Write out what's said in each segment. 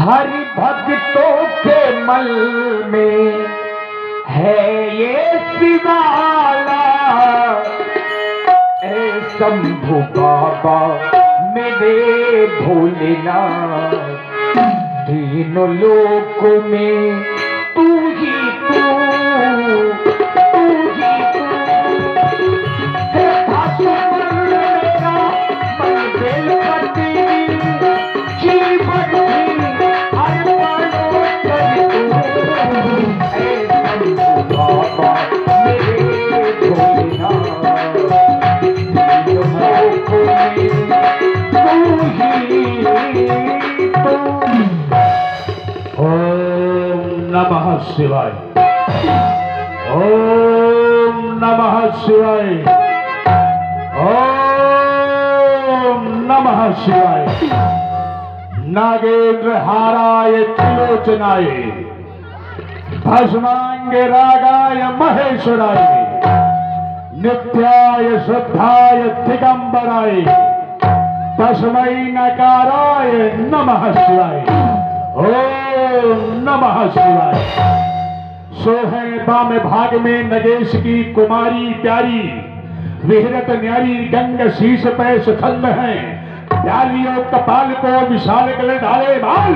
हरि भक्तों के मल में है ये शिवाला। ऐ शंभु बाबा मेरे भोलेनाथ, तीनों लोकों में तू ही तू, तू ही तू। हे भाषण का मंदिर पति जीवन की अर्पण कर तू। ऐ शंभु बाबा मेरे भोलेनाथ, तीनों लोकों में तू ही तू। ओम नमः शिवाय, ओम नमः शिवाय, ओम नमः शिवाय। नागेंद्र हाराय त्रिलोचनाय, भस्मांगे रागाय महेश्वराय, नित्याय शुद्धाय दिगंबराय, तस्मै नकाराय नमः शिवाय। ओम नमः शिवाय। सोहे बाम भाग में नगेश की कुमारी प्यारी, विहरत न्यारी गंग शीश पे सुखंद है। प्यालियों कपाल को विशाल गले डाले बाल,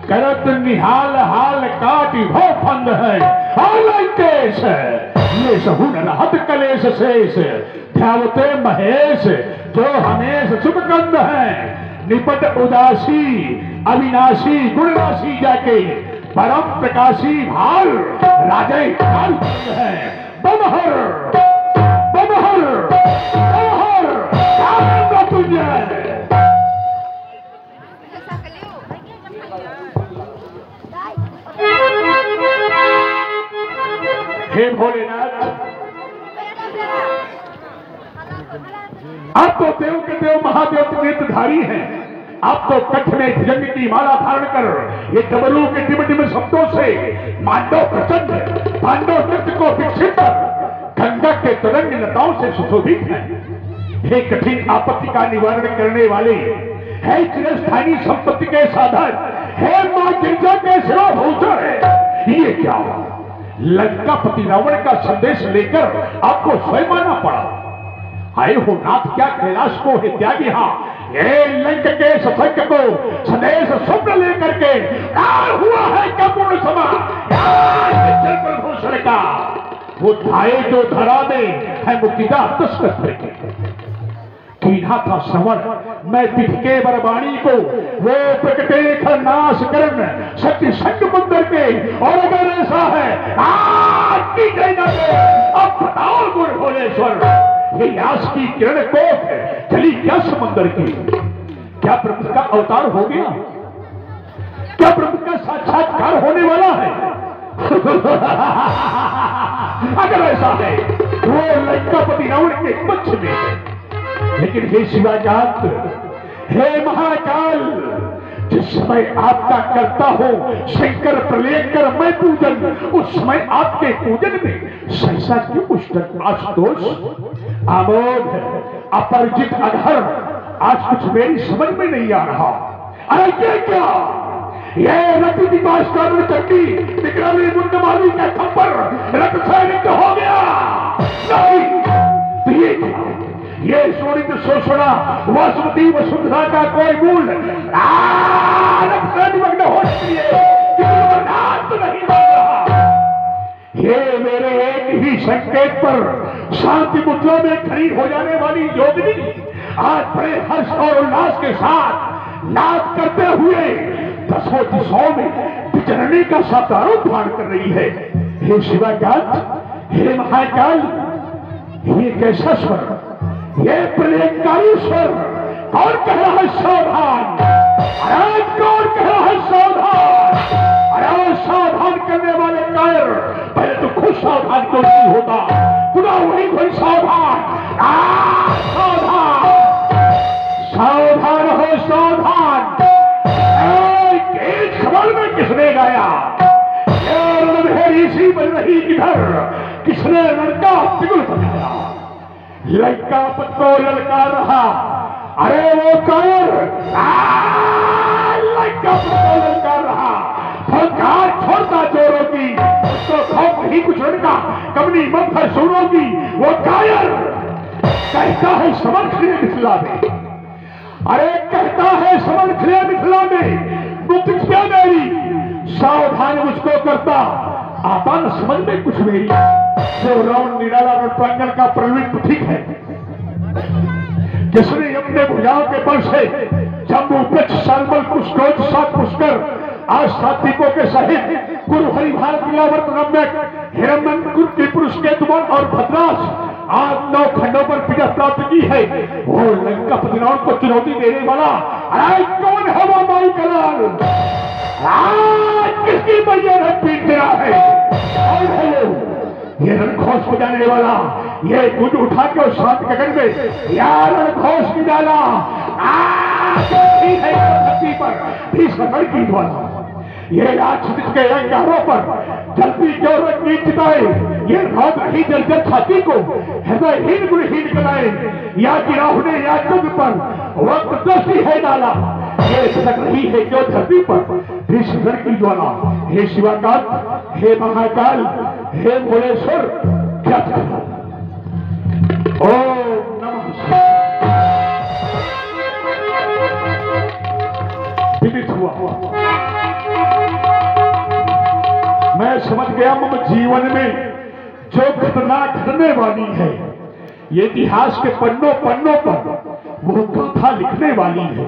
करत निहाल हाल काटी भो फंद है। आलंकेश ये सहुन रहत कलेश शेष, ध्यावते महेश जो हमेश शुभ कंद है। निपट उदासी अविनाशी गुण राशि जाके, परम प्रकाशी भाल राजय काल है। बमहर बमहर बमहर आनंद तुझे। हे भोलेनाथ, आप तो देव के देव महादेव नेत्रधारी हैं। आप तो कंठ में भुजंग की माला धारण कर ये डमरू के टिम शब्दों से मांडव प्रचंड पांडव नृत्य को विकसित कर गंगा के तरंग लताओं से सुशोभित है। हे कठिन आपत्ति का निवारण करने वाले, है चिरस्थायी संपत्ति के साधन, है मां गिरजा के सेवा भूषण है। ये क्या हुआ? लंकापति रावण का संदेश लेकर आपको स्वयं आना पड़ा। आए हो नाथ क्या कैलाश को है त्यागी। हाँ ये लंक के सफक को संदेश स्वप्न लेकर के हुआ है कपूर्ण समा भूषण का। वो धाये जो धरा दे है मुक्तिदा तस्कत कीना था श्रवण मैं पिठ के बरबाणी को, वो प्रकटे खर नाश करन शक्ति संग मंदिर के। और अगर ऐसा है आज की जैना अब बताओ गुरु भोलेश्वर, ये यास की किरण कोट चली क्या समंदर की? क्या प्रभु का अवतार हो गया? क्या प्रभु का साक्षात्कार होने वाला है? अगर ऐसा है वो लंकापति रावण के पक्ष में है। लेकिन हे शिवाजात, हे महाकाल, जिस समय आपका करता हो शंकर प्रलय कर मैं पूजन, उस समय आपके पूजन में सहसा क्यों पुष्टक आशुतोष आमोद अपरिचित अधर आज कुछ मेरी समझ में नहीं आ रहा। अरे ये क्या? ये रति दिपाश का चक्की विक्रमी मुंडमाली का खप्पर रथ सैनिक हो गया। नहीं तो ये क्या? ये शोणित शोषणा वासुमती वसुंधरा का कोई मूल रथ सैनिक होने के लिए तो नहीं बन रहा। ये मेरे एक ही संकेत पर शांति मुद्रा में खड़ी हो जाने वाली योगिनी आज बड़े हर्ष और उल्लास के साथ नाच करते हुए दसों दिशाओं में विचरने का साधारण धारण कर रही है। हे शिवाकांत, हे महाकाल, ये कैसा स्वर? ये प्रलयकारी स्वर कौन कह रहा है सावधान? अरे कौन कह रहा है सावधान? अरे सावधान करने वाले कायर पहले तो खुद सावधान क्यों नहीं होता? खुदा वही कोई सावधान। सावधान सावधान हो सावधान। खबर में किसने गाया? ऋषि बन रही किधर? किसने लड़का तिगुल बनाया? लंकापति को ललकार रहा। अरे वो कायर लंकापति को ललकार अहंकार छोड़ता जोरों की, उसको खौफ नहीं कुछ उनका, कमनी मत है सुनों की, वो कायर कहता है समझ खिले मिथिला में, अरे कहता है समझ खिले मिथिला में, मुक्ति क्या मेरी सावधान मुझको करता, आता न समझ में कुछ मेरी। जो रावण निराला प्रांगण का प्रवीण ठीक है, जिसने अपने भुजाओं के बल से जम्बू वृक्ष सरबल पुष्कोज सात पुष्कर आज सात्विकों के सहित गुरु हरिभार किलावर्त रम्यक हिरण्यकुर के पुरुष के तुमन और भद्रास आज 9 खंडों पर विजय प्राप्त की है। वो लंका पतिनाओं को चुनौती देने वाला आज कौन है वो माई कलाल, आज किसकी मैया ने पीट दिया है, कौन है वो? ये रणघोष बजाने वाला, ये गुंज उठा के उस शांत गगन में यार रणघोष की डाला है धरती पर भीष्मगढ़ की द्वारा, ये राजनीति के अंगारों पर जल्दी क्यों रंगी चिताए, ये रौद्र ही जल छाती को हृदयहीन गुणहीन कराए, या कि राहु ने या युग पर वक्त दृष्टि है डाला, ये सक रही है क्यों धरती पर भीष्मगढ़ की द्वारा। हे शिवाकांत, हे महाकाल, हे भोलेश्वर, क्या ओम नमः शिवाय। विदित हुआ, मैं समझ गया मम जीवन में जो घटना घटने वाली है, ये इतिहास के पन्नों पन्नों पर वो गाथा लिखने वाली है।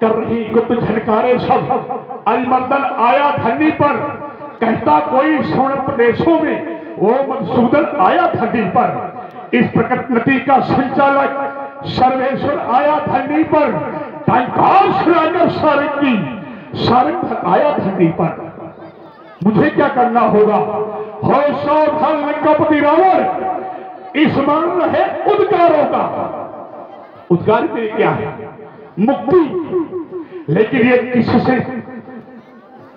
कर रही गुप्त झनकारे सब अरिमर्दन आया धरनी पर, कहता कोई स्वर्ण प्रदेशों में वो मधुसूदन आया धरनी पर, इस प्रकट नदी का संचालक सर्वेश्वर आया धरनी पर, टंकार सुनाकर सारंग की सारंग आया धरनी पर। मुझे क्या करना होगा? हो सावधान लंकापति रावण, इस मान रहे उद्गारों का। उद्गार मेरे क्या है? मुक्ति, लेकिन ये किसी से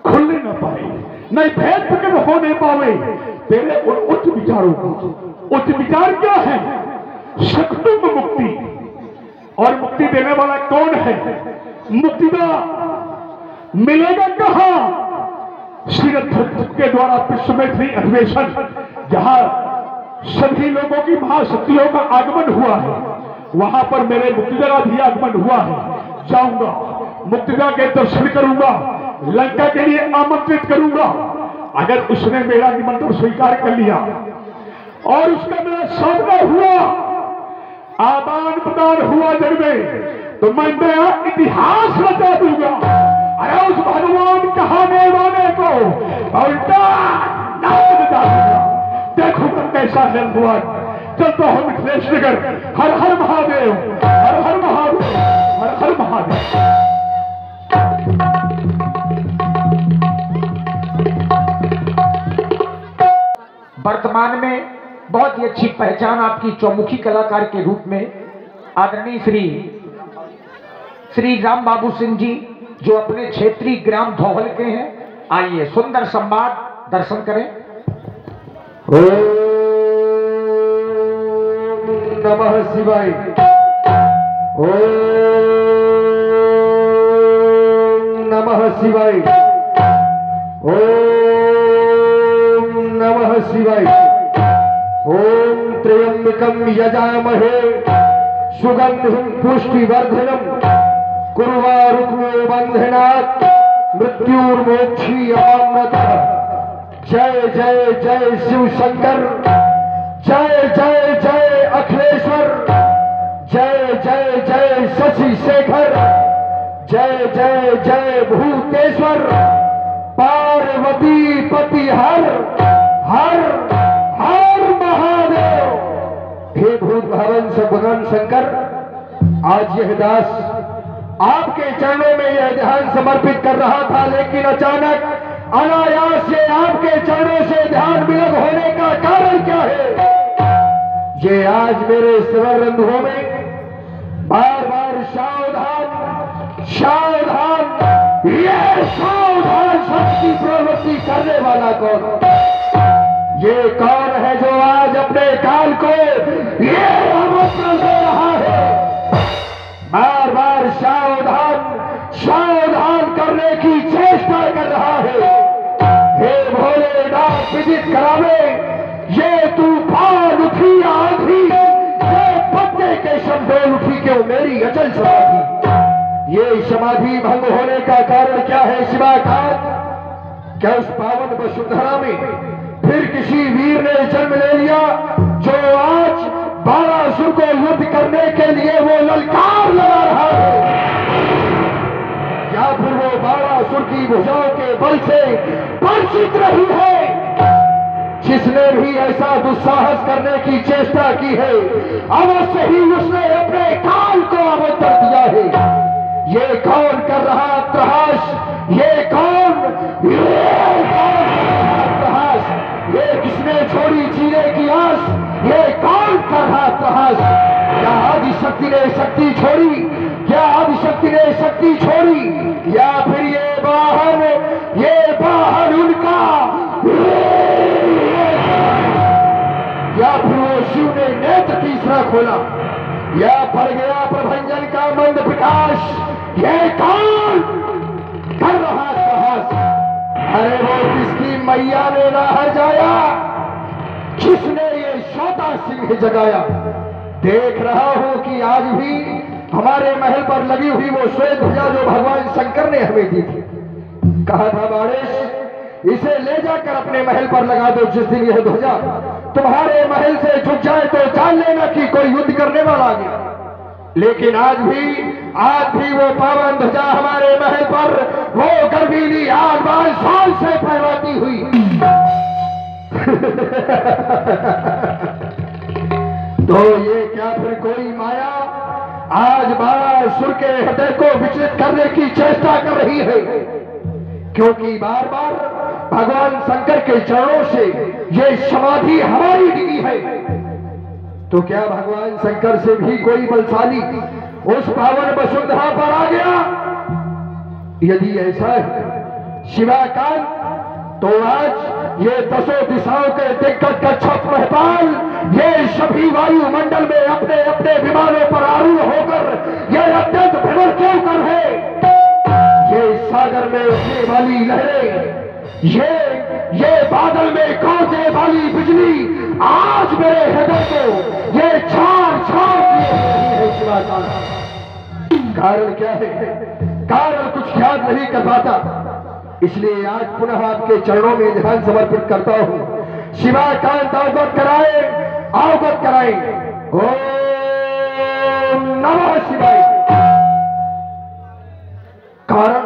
खुलने न पाए, नहीं भेद प्रकट होने पावे तेरे उन उच्च विचारों का। उच्च विचार क्या है? सकुटुंब मुक्ति। और मुक्ति देने वाला कौन है? मुक्तिदा मिलेगा कहां? श्रीरथ के द्वारा विश्वमैत्री अधिवेशन, जहां सभी लोगों की महाशक्तियों का आगमन हुआ है, वहां पर मेरे मुक्तिदा का भी आगमन हुआ है। जाऊंगा, मुक्तिदा के दर्शन करूंगा, लंका के लिए आमंत्रित करूंगा। अगर उसने मेरा निमंत्रण स्वीकार कर लिया और उसका मेरा सामना हुआ, आदान प्रदान हुआ जग में, तो मैं नया इतिहास रचा दूंगा। अरे उस भगवान कहाने वाले को उल्टा नाम डालूंगा। देखो तुम कैसा है भगवान। चलता हूं मिथिलेश नगर। हर हर महादेव, हर हर महादेव, हर हर महादेव। वर्तमान में बहुत ही अच्छी पहचान आपकी चौमुखी कलाकार के रूप में आदरणीय श्री राम बाबू सिंह जी, जो अपने क्षेत्रीय ग्राम धौहल के हैं, आइए सुंदर संवाद दर्शन करें। ओम नमः शिवाय। ओम नमः शिवाय। ओम नमः शिवाय। ओम त्र्यंबकं यजामहे सुगंधिं पुष्टिवर्धनम् कुर्वारुकमेव बंधनात् मृत्युर्मोक्षीयमामृतः। जय जय जय शिव शंकर, जय जय जय अखिलेश्वर, जय जय जय शशि शेखर, जय जय जय भूतेश्वर, पार्वती पति हर हर हर महादेव। हे भूत भवन से भगवान शंकर, आज यह दास आपके चरणों में यह ध्यान समर्पित कर रहा था, लेकिन अचानक अनायास से आपके चरणों से ध्यान विलग होने का कारण क्या है? ये आज मेरे स्वर रंध्रों में बार बार सावधान सावधान, ये सावधान शक्ति प्रवृत्ति करने वाला कौन? ये कौन है जो आज अपने काल को ये आमंत्रण दे रहा है? बार बार सावधान सावधान करने की चेष्टा कर रहा है। विदित करावे, ये तूफान उठी आंधी, ये पत्ते के शब्दों उठी क्यों मेरी अचल समाधि। ये समाधि भंग होने का कारण क्या है शिवाकांत? क्या उस पावन वसुंधरा में फिर किसी वीर ने जन्म ले लिया जो आज बाणासुर को युद्ध करने के लिए वो ललकार लगा रहा है, या फिर वो बाणासुर की भुजाओं के बल से परिचित रही है? जिसने भी ऐसा दुस्साहस करने की चेष्टा की है अवश्य ही उसने अपने काल को अवतर दिया है। ये कौन कर रहा त्रास? ये कौन त्रास? ये किसने छोड़ी जीने की आस? ये कौन कर रहा त्रास? क्या आदिशक्ति ने शक्ति छोड़ी? क्या आदिशक्ति ने शक्ति छोड़ी? या फिर ये वाहन उनका, या फिर वो शिव ने नेत्र तीसरा खोला, या पड़ गया प्रभंजन का मंद प्रकाश? ये कौन कर रहा साहस? अरे वो किसकी मैया ने ना हर जाया, किसने ये श्रोता सिंह जगाया? देख रहा हूं कि आज भी हमारे महल पर लगी हुई वो श्वेत ध्वजा जो भगवान शंकर ने हमें दी थी, कहा था बाणेश इसे ले जाकर अपने महल पर लगा दो। जिस दिन यह ध्वजा तुम्हारे महल से झुक जाए तो जान लेना कि कोई युद्ध करने वाला आ गया। लेकिन आज भी वो पावन ध्वजा हमारे महल पर वो गर्वीली आग बाल साल से फहराती हुई तो ये क्या फिर कोई माया आज बाणासुर के हृदय को विचलित करने की चेष्टा कर रही है? क्योंकि बार बार भगवान शंकर के चरणों से ये समाधि हमारी डिगी है, तो क्या भगवान शंकर से भी कोई बलशाली उस पावन वसुंधरा पर आ गया? यदि ऐसा है शिवाकांत, तो आज ये दसों दिशाओं के दिग्गज कच्छप महपाल ये सभी वायुमंडल में अपने अपने विमानों पर आरूढ़ होकर ये अत्यंत भ्रमण क्यों कर है? ये सागर में उठने वाली लहरें, ये बादल में गरजने वाली बिजली आज मेरे हृदय को ये छाड़ किए रही है शिवाकांत। कारण क्या है? कारण कुछ याद नहीं कर पाता, इसलिए आज पुनः आपके चरणों में ध्यान समर्पित करता हूं। शिवाकांत अवगत कराए। ओम नमः शिवाय। कारण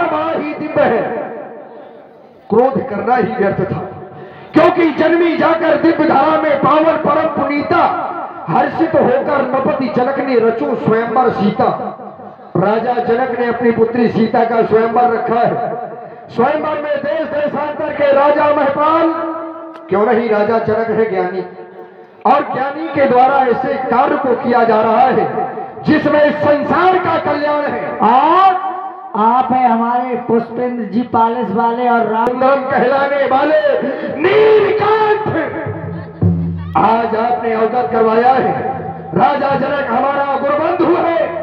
बड़ा ही दिव्य है, क्रोध करना ही व्यर्थ था, क्योंकि जन्मी जाकर दिव्य धारा में पावन परम पुनीता हर्षित होकर नपति जनक ने रचो स्वयंवर सीता। राजा जनक ने अपनी पुत्री सीता का स्वयंवर रखा है। स्वयंवर में देश देशांतर के राजा महपाल, क्यों नहीं राजा जनक है ज्ञानी, और ज्ञानी के द्वारा ऐसे कार्य को किया जा रहा है जिसमें संसार का कल्याण है। और आप है हमारे पुष्पेंद्र जी पालिस वाले और राम कहलाने वाले नीलकंठ। आज आपने अवगत करवाया है राजा जनक हमारा गुरुबंधु है,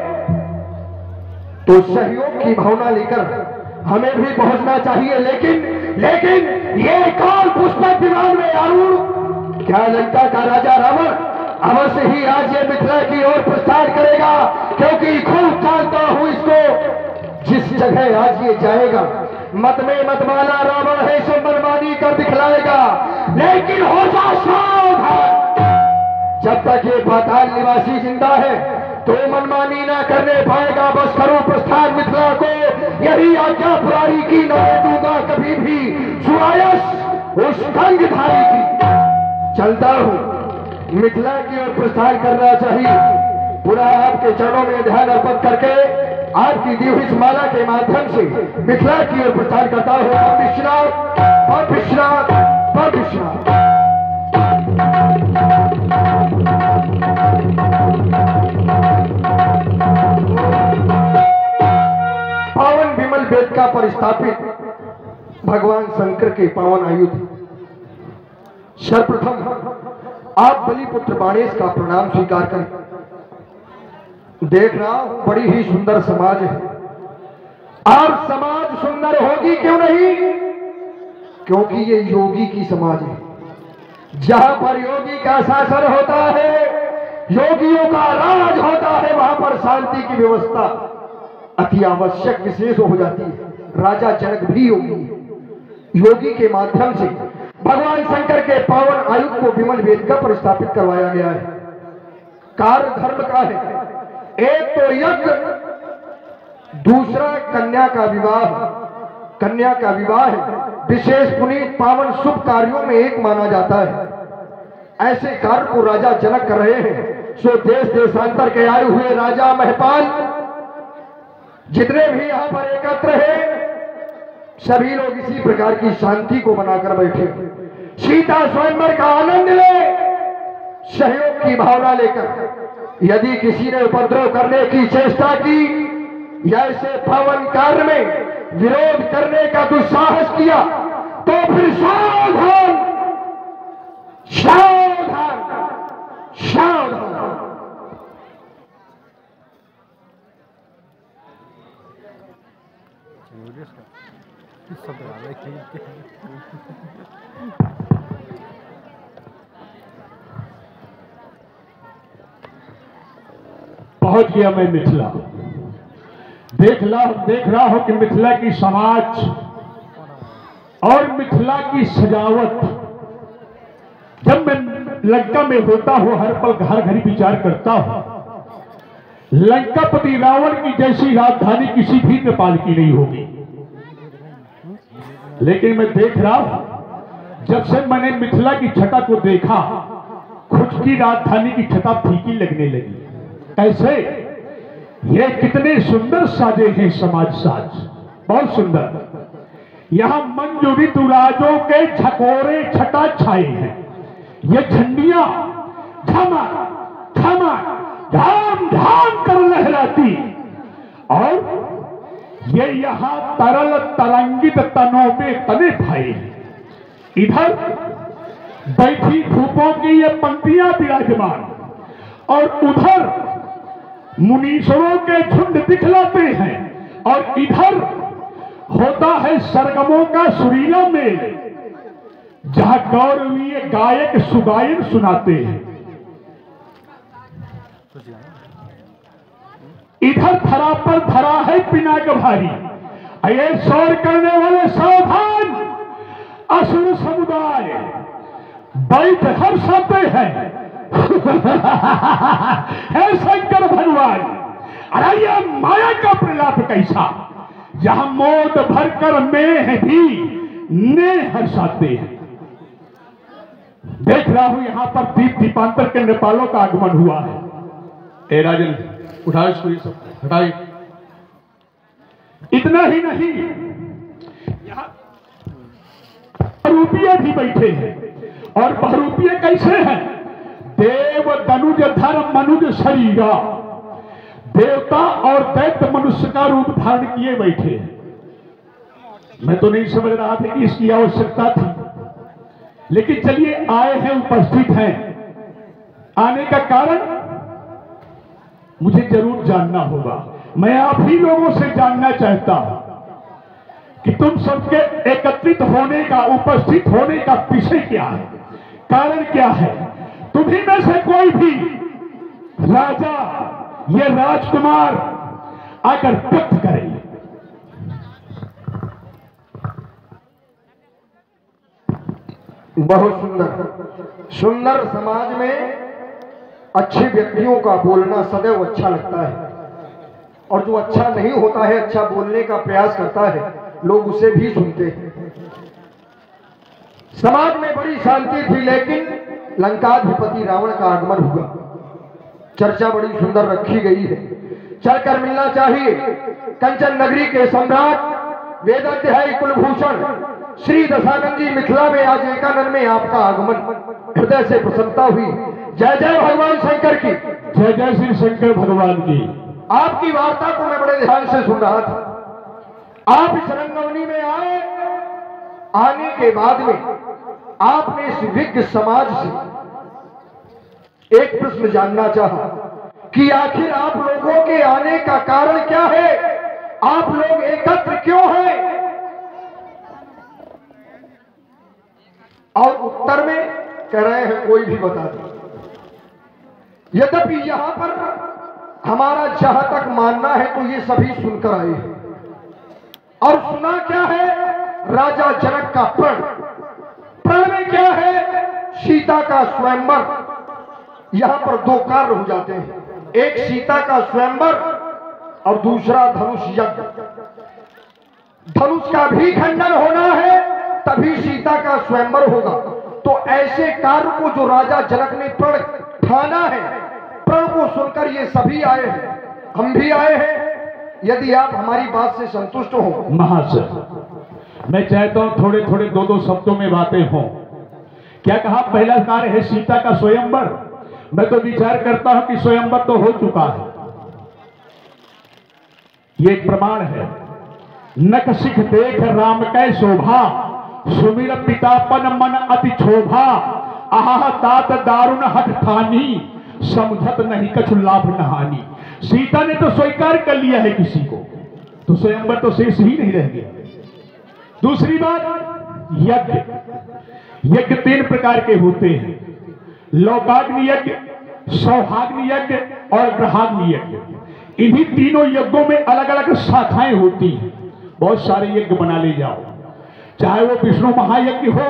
तो सहयोग की भावना लेकर हमें भी पहुंचना चाहिए। लेकिन ये कौन पुष्पक विमान में आरूढ़? क्या लंका का राजा रावण अवश्य ही आज ये मिथिला की ओर प्रस्थान करेगा, क्योंकि खूब जानता हूं इसको। जिस जगह आज ये जाएगा मत में मतवाला रावण है, सो मनमानी कर दिखलाएगा। लेकिन हो जा सावधान, जब तक ये पाताल निवासी जिंदा है तो मनमानी ना करने पाएगा। बस करो प्रस्थान मिथिला को, यही आज्ञा पुरारी की, न दूंगा कभी भी सुआयस उस गंगधारी की। चलता हूं, मिथिला की ओर प्रस्थान करना चाहिए। पुनः आपके चरणों में ध्यान अर्पित करके आपकी दी हुई माला के माध्यम से मिथिला की ओर प्रस्थान करता हूं। विश्राम। पावन विमल वेदिका पर स्थापित भगवान शंकर के पावन आयुध, सर्वप्रथम आप बलिपुत्र बाणेश का प्रणाम स्वीकार करें। देख रहा हूं बड़ी ही सुंदर समाज है, और समाज सुंदर होगी क्यों नहीं? क्योंकि ये योगी की समाज है। जहां पर योगी का शासन होता है, योगियों का राज होता है, वहां पर शांति की व्यवस्था अति आवश्यक विशेष हो जाती है। राजा जनक भी योगी है। योगी के माध्यम से भगवान शंकर के पावन आयुध को विमल वेदिका पर स्थापित करवाया गया है। कार्य धर्म का है, एक तो यज्ञ, दूसरा कन्या का विवाह। कन्या का विवाह विशेष पुनीत पावन शुभ कार्यों में एक माना जाता है। ऐसे कार्य को राजा जनक कर रहे हैं। सो देश देशांतर के आए हुए राजा महपाल जितने भी यहाँ पर एकत्र हैं, सभी लोग इसी प्रकार की शांति को बनाकर बैठे। सीता स्वयंवर का आनंद ले, सहयोग की भावना लेकर। यदि किसी ने उपद्रव करने की चेष्टा की या ऐसे पावन कार्य में विरोध करने का दुस्साहस किया तो फिर सावधान, सावधान, सावधान। पहुंच गया मैं मिथिला। देख रहा हूं कि मिथिला की समाज और मिथिला की सजावट। जब मैं लंका में होता हूं, हर पल घर घर विचार करता हूं, लंकापति रावण की जैसी राजधानी किसी भी नेपाल की नहीं होगी। लेकिन मैं देख रहा हूं, जब से मैंने मिथिला की छटा को देखा, खुद की राजधानी की छटा फीकी लगने लगी। कैसे? ये कितने सुंदर साजे हैं समाज साज, बहुत सुंदर। यहां मंजू ऋतुराजों के झकोरे छटा छाए हैं। ये झंडियां झमक झमक धाम धाम कर लहराती, और ये यहां तरल तरंगित तनों में तने भाए हैं। इधर बैठी धूपों की ये पंक्तियां विराजमान, और उधर मुनीश्वरों के झुंड दिखलाते हैं, और इधर होता है सरगमों का सुरीला मेल, जहां गौरवीय गायक सुगायन सुनाते हैं। इधर धरा पर धरा है पिनाक भारी। ये शोर करने वाले सावधान, असुर समुदाय बैठ हर्षाते हैं। हे शंकर भगवान, अरे यह माया का प्रलाप कैसा, जहां मोद भरकर में भी ने हर्षाते हैं। देख रहा हूं यहां पर दीप दीपांतर के नेपालों का आगमन हुआ है। ए राजन, उठाओ इसको, ये सब हटाइए। इतना ही नहीं, यहां बहरूपिये भी बैठे हैं, और बहरूपिये कैसे हैं? देव दनुज धर्म मनुज शरीरा, देवता और दैत्य मनुष्य का रूप धारण किए बैठे हैं। मैं तो नहीं समझ रहा था कि इसकी आवश्यकता थी, लेकिन चलिए आए हैं, उपस्थित हैं। आने का कारण मुझे जरूर जानना होगा। मैं आप ही लोगों से जानना चाहता हूं कि तुम सबके एकत्रित होने का, उपस्थित होने का विषय क्या है, कारण क्या है। तुम्ही में से कोई भी राजा या राजकुमार आकर व्यक्त करे। बहुत सुंदर सुंदर समाज में अच्छे व्यक्तियों का बोलना सदैव अच्छा लगता है, और जो अच्छा नहीं होता है, अच्छा बोलने का प्रयास करता है, लोग उसे भी सुनते हैं। समाज में बड़ी शांति थी, लेकिन लंकाधिपति रावण का आगमन हुआ। चर्चा बड़ी सुंदर रखी गई है, चलकर मिलना चाहिए। कंचन नगरी के सम्राट वेदाध्यायी कुलभूषण श्री दशानंद जी मिथिला में आज एकानन में आपका आगमन, हृदय से प्रसन्नता हुई। जय जय भगवान शंकर की, जय जय श्री शंकर भगवान की। आपकी वार्ता को मैं बड़े ध्यान से सुन रहा था। आप इस रंगभूमि में आए, आने के बाद में आपने इस विज्ञ समाज से एक प्रश्न जानना चाहा कि आखिर आप लोगों के आने का कारण क्या है, आप लोग एकत्र क्यों हैं। कह रहे हैं कोई भी बता दे। यद्यपि यहां पर हमारा जहां तक मानना है तो ये सभी सुनकर आए हैं। और सुना क्या है? राजा जनक का प्रण। प्रण में क्या है? सीता का स्वयंवर। यहां पर दो कार्य हो जाते हैं, एक सीता का स्वयंवर और दूसरा धनुष यज्ञ। धनुष का भी खंडन होना है तभी सीता का स्वयंवर होगा। तो ऐसे कार्य को जो राजा जनक ने प्रण ठाना है, प्रण को सुनकर ये सभी आए हैं, हम भी आए हैं। यदि आप हमारी बात से संतुष्ट हो। महाशय, मैं चाहता हूं थोड़े थोड़े दो दो शब्दों में बातें हों। क्या कहा? पहला कार्य है सीता का स्वयंवर। मैं तो विचार करता हूं कि स्वयंवर तो हो चुका है। ये एक प्रमाण है। नक सिख देख राम कै शोभा, सुमिर पितापन मन अति क्षोभा, आह तात दारुण हठ ठानी, समझत नहीं कछु लाभ नहानी। सीता ने तो स्वीकार कर लिया है किसी को, तो स्वयंवर तो शेष ही नहीं रह गया। दूसरी बात, यज्ञ। यज्ञ 3 प्रकार के होते हैं, लोकाग्नि यज्ञ, सौहाग्नि यज्ञ और ग्रहाग्नि यज्ञ। इन्हीं तीनों यज्ञों में अलग अलग शाखाएं होती हैं। बहुत सारे यज्ञ बना ले जाओ, चाहे वो विष्णु महायज्ञ हो,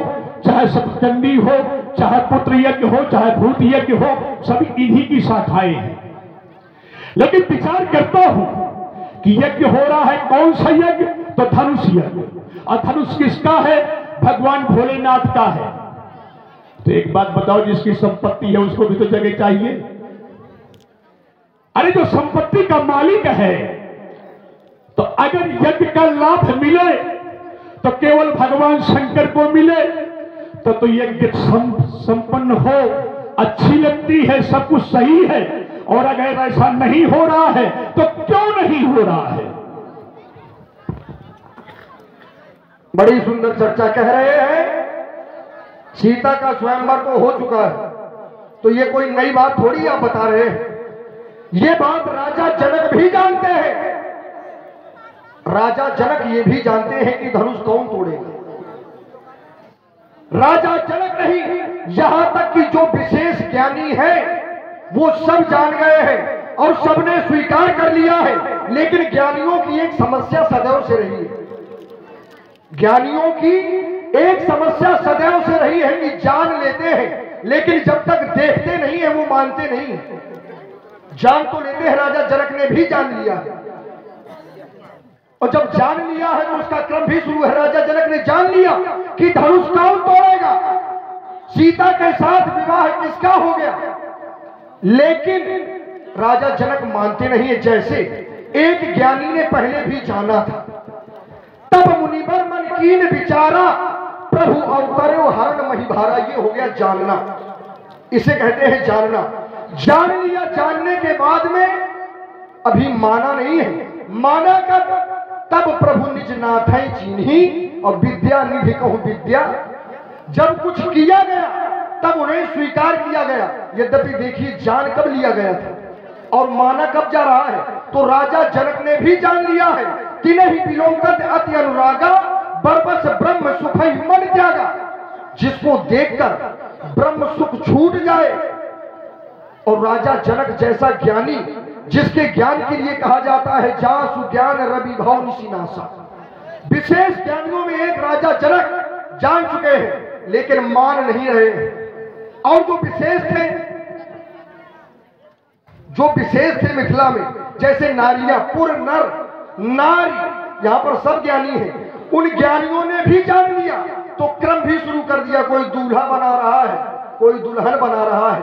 चाहे सप्तचंडी हो, चाहे पुत्र यज्ञ हो, चाहे भूत यज्ञ हो, सभी इन्हीं की शाखाएं हैं। लेकिन विचार करता हूं कि यज्ञ हो रहा है कौन सा यज्ञ? तो धनुष यज्ञ। और धनुष किसका है? भगवान भोलेनाथ का है। तो एक बात बताओ, जिसकी संपत्ति है उसको भी तो जगह चाहिए। अरे जो संपत्ति का मालिक है, तो अगर यज्ञ का लाभ मिले तो केवल भगवान शंकर को मिले तो यज्ञ संपन्न हो, अच्छी लगती है, सब कुछ सही है। और अगर ऐसा नहीं हो रहा है तो क्यों नहीं हो रहा है? बड़ी सुंदर चर्चा कह रहे हैं। सीता का स्वयंवर तो हो चुका है, तो ये कोई नई बात थोड़ी आप बता रहे हैं। ये बात राजा जनक भी जानते हैं। राजा जनक ये भी जानते हैं कि धनुष कौन तोड़ेगा। राजा जनक नहीं, यहां तक कि जो विशेष ज्ञानी है वो सब जान गए हैं और सबने स्वीकार कर लिया है। लेकिन ज्ञानियों की एक समस्या सदैव से रही है। ज्ञानियों की एक समस्या सदैव से रही है कि जान लेते हैं, लेकिन जब तक देखते नहीं है वो मानते नहीं है। जान तो लेते हैं, राजा जनक ने भी जान लिया है, और जब जान लिया है तो उसका क्रम भी शुरू है। राजा जनक ने जान लिया कि धनुष कौन तोड़ेगा, सीता के साथ विवाह किसका हो गया। लेकिन राजा जनक मानते नहीं है। जैसे एक ज्ञानी ने पहले भी जाना था, तब मुनिवर मन कीन विचारा, प्रभु अवतरो हरण महिभारा। ये हो गया जानना, इसे कहते हैं जानना। जान लिया, जानने के बाद में अभी माना नहीं है। माना कब? तब प्रभु निज नाथै चीन्ही और विद्या निधि कहूं विद्या। जब कुछ किया गया तब उन्हें स्वीकार किया गया। यद्यपि देखिए, जान कब लिया गया था और माना कब जा रहा है। तो राजा जनक ने भी जान लिया है कि नहीं विलोकत अति अनुरागा, बरबस ब्रह्म सुख मन त्यागा। जिसको देखकर ब्रह्म सुख छूट जाए, और राजा जनक जैसा ज्ञानी, जिसके ज्ञान के लिए कहा जाता है जासु ज्ञान रवि भाव निशिनासा। विशेष ज्ञानियों में एक राजा जनक जान चुके हैं लेकिन मान नहीं रहे हैं। और जो विशेष थे मिथिला में, जैसे नारियां, पुर नर नारी, यहां पर सब ज्ञानी हैं। उन ज्ञानियों ने भी जान लिया तो क्रम भी शुरू कर दिया। कोई दूल्हा बना रहा है, कोई दुल्हन बना रहा है।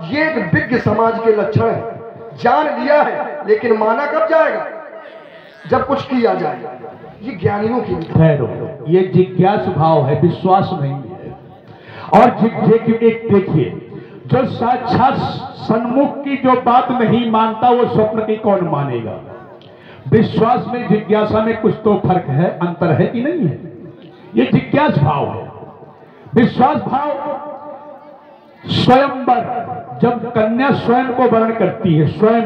ये एक विज्ञ समाज के लक्षण है। जान लिया है लेकिन माना कब जाएगा? जब कुछ किया जाएगा। ये ज्ञानियों की ये जिज्ञासु भाव है, विश्वास नहीं है। और देखिए, जो साक्षात सन्मुख की जो बात नहीं मानता वो स्वप्न की कौन मानेगा। विश्वास में जिज्ञासा में कुछ तो फर्क है, अंतर है कि नहीं है। ये जिज्ञास भाव है। विश्वास भाव स्वयंवर, जब कन्या स्वयं को वर्ण करती है, स्वयं,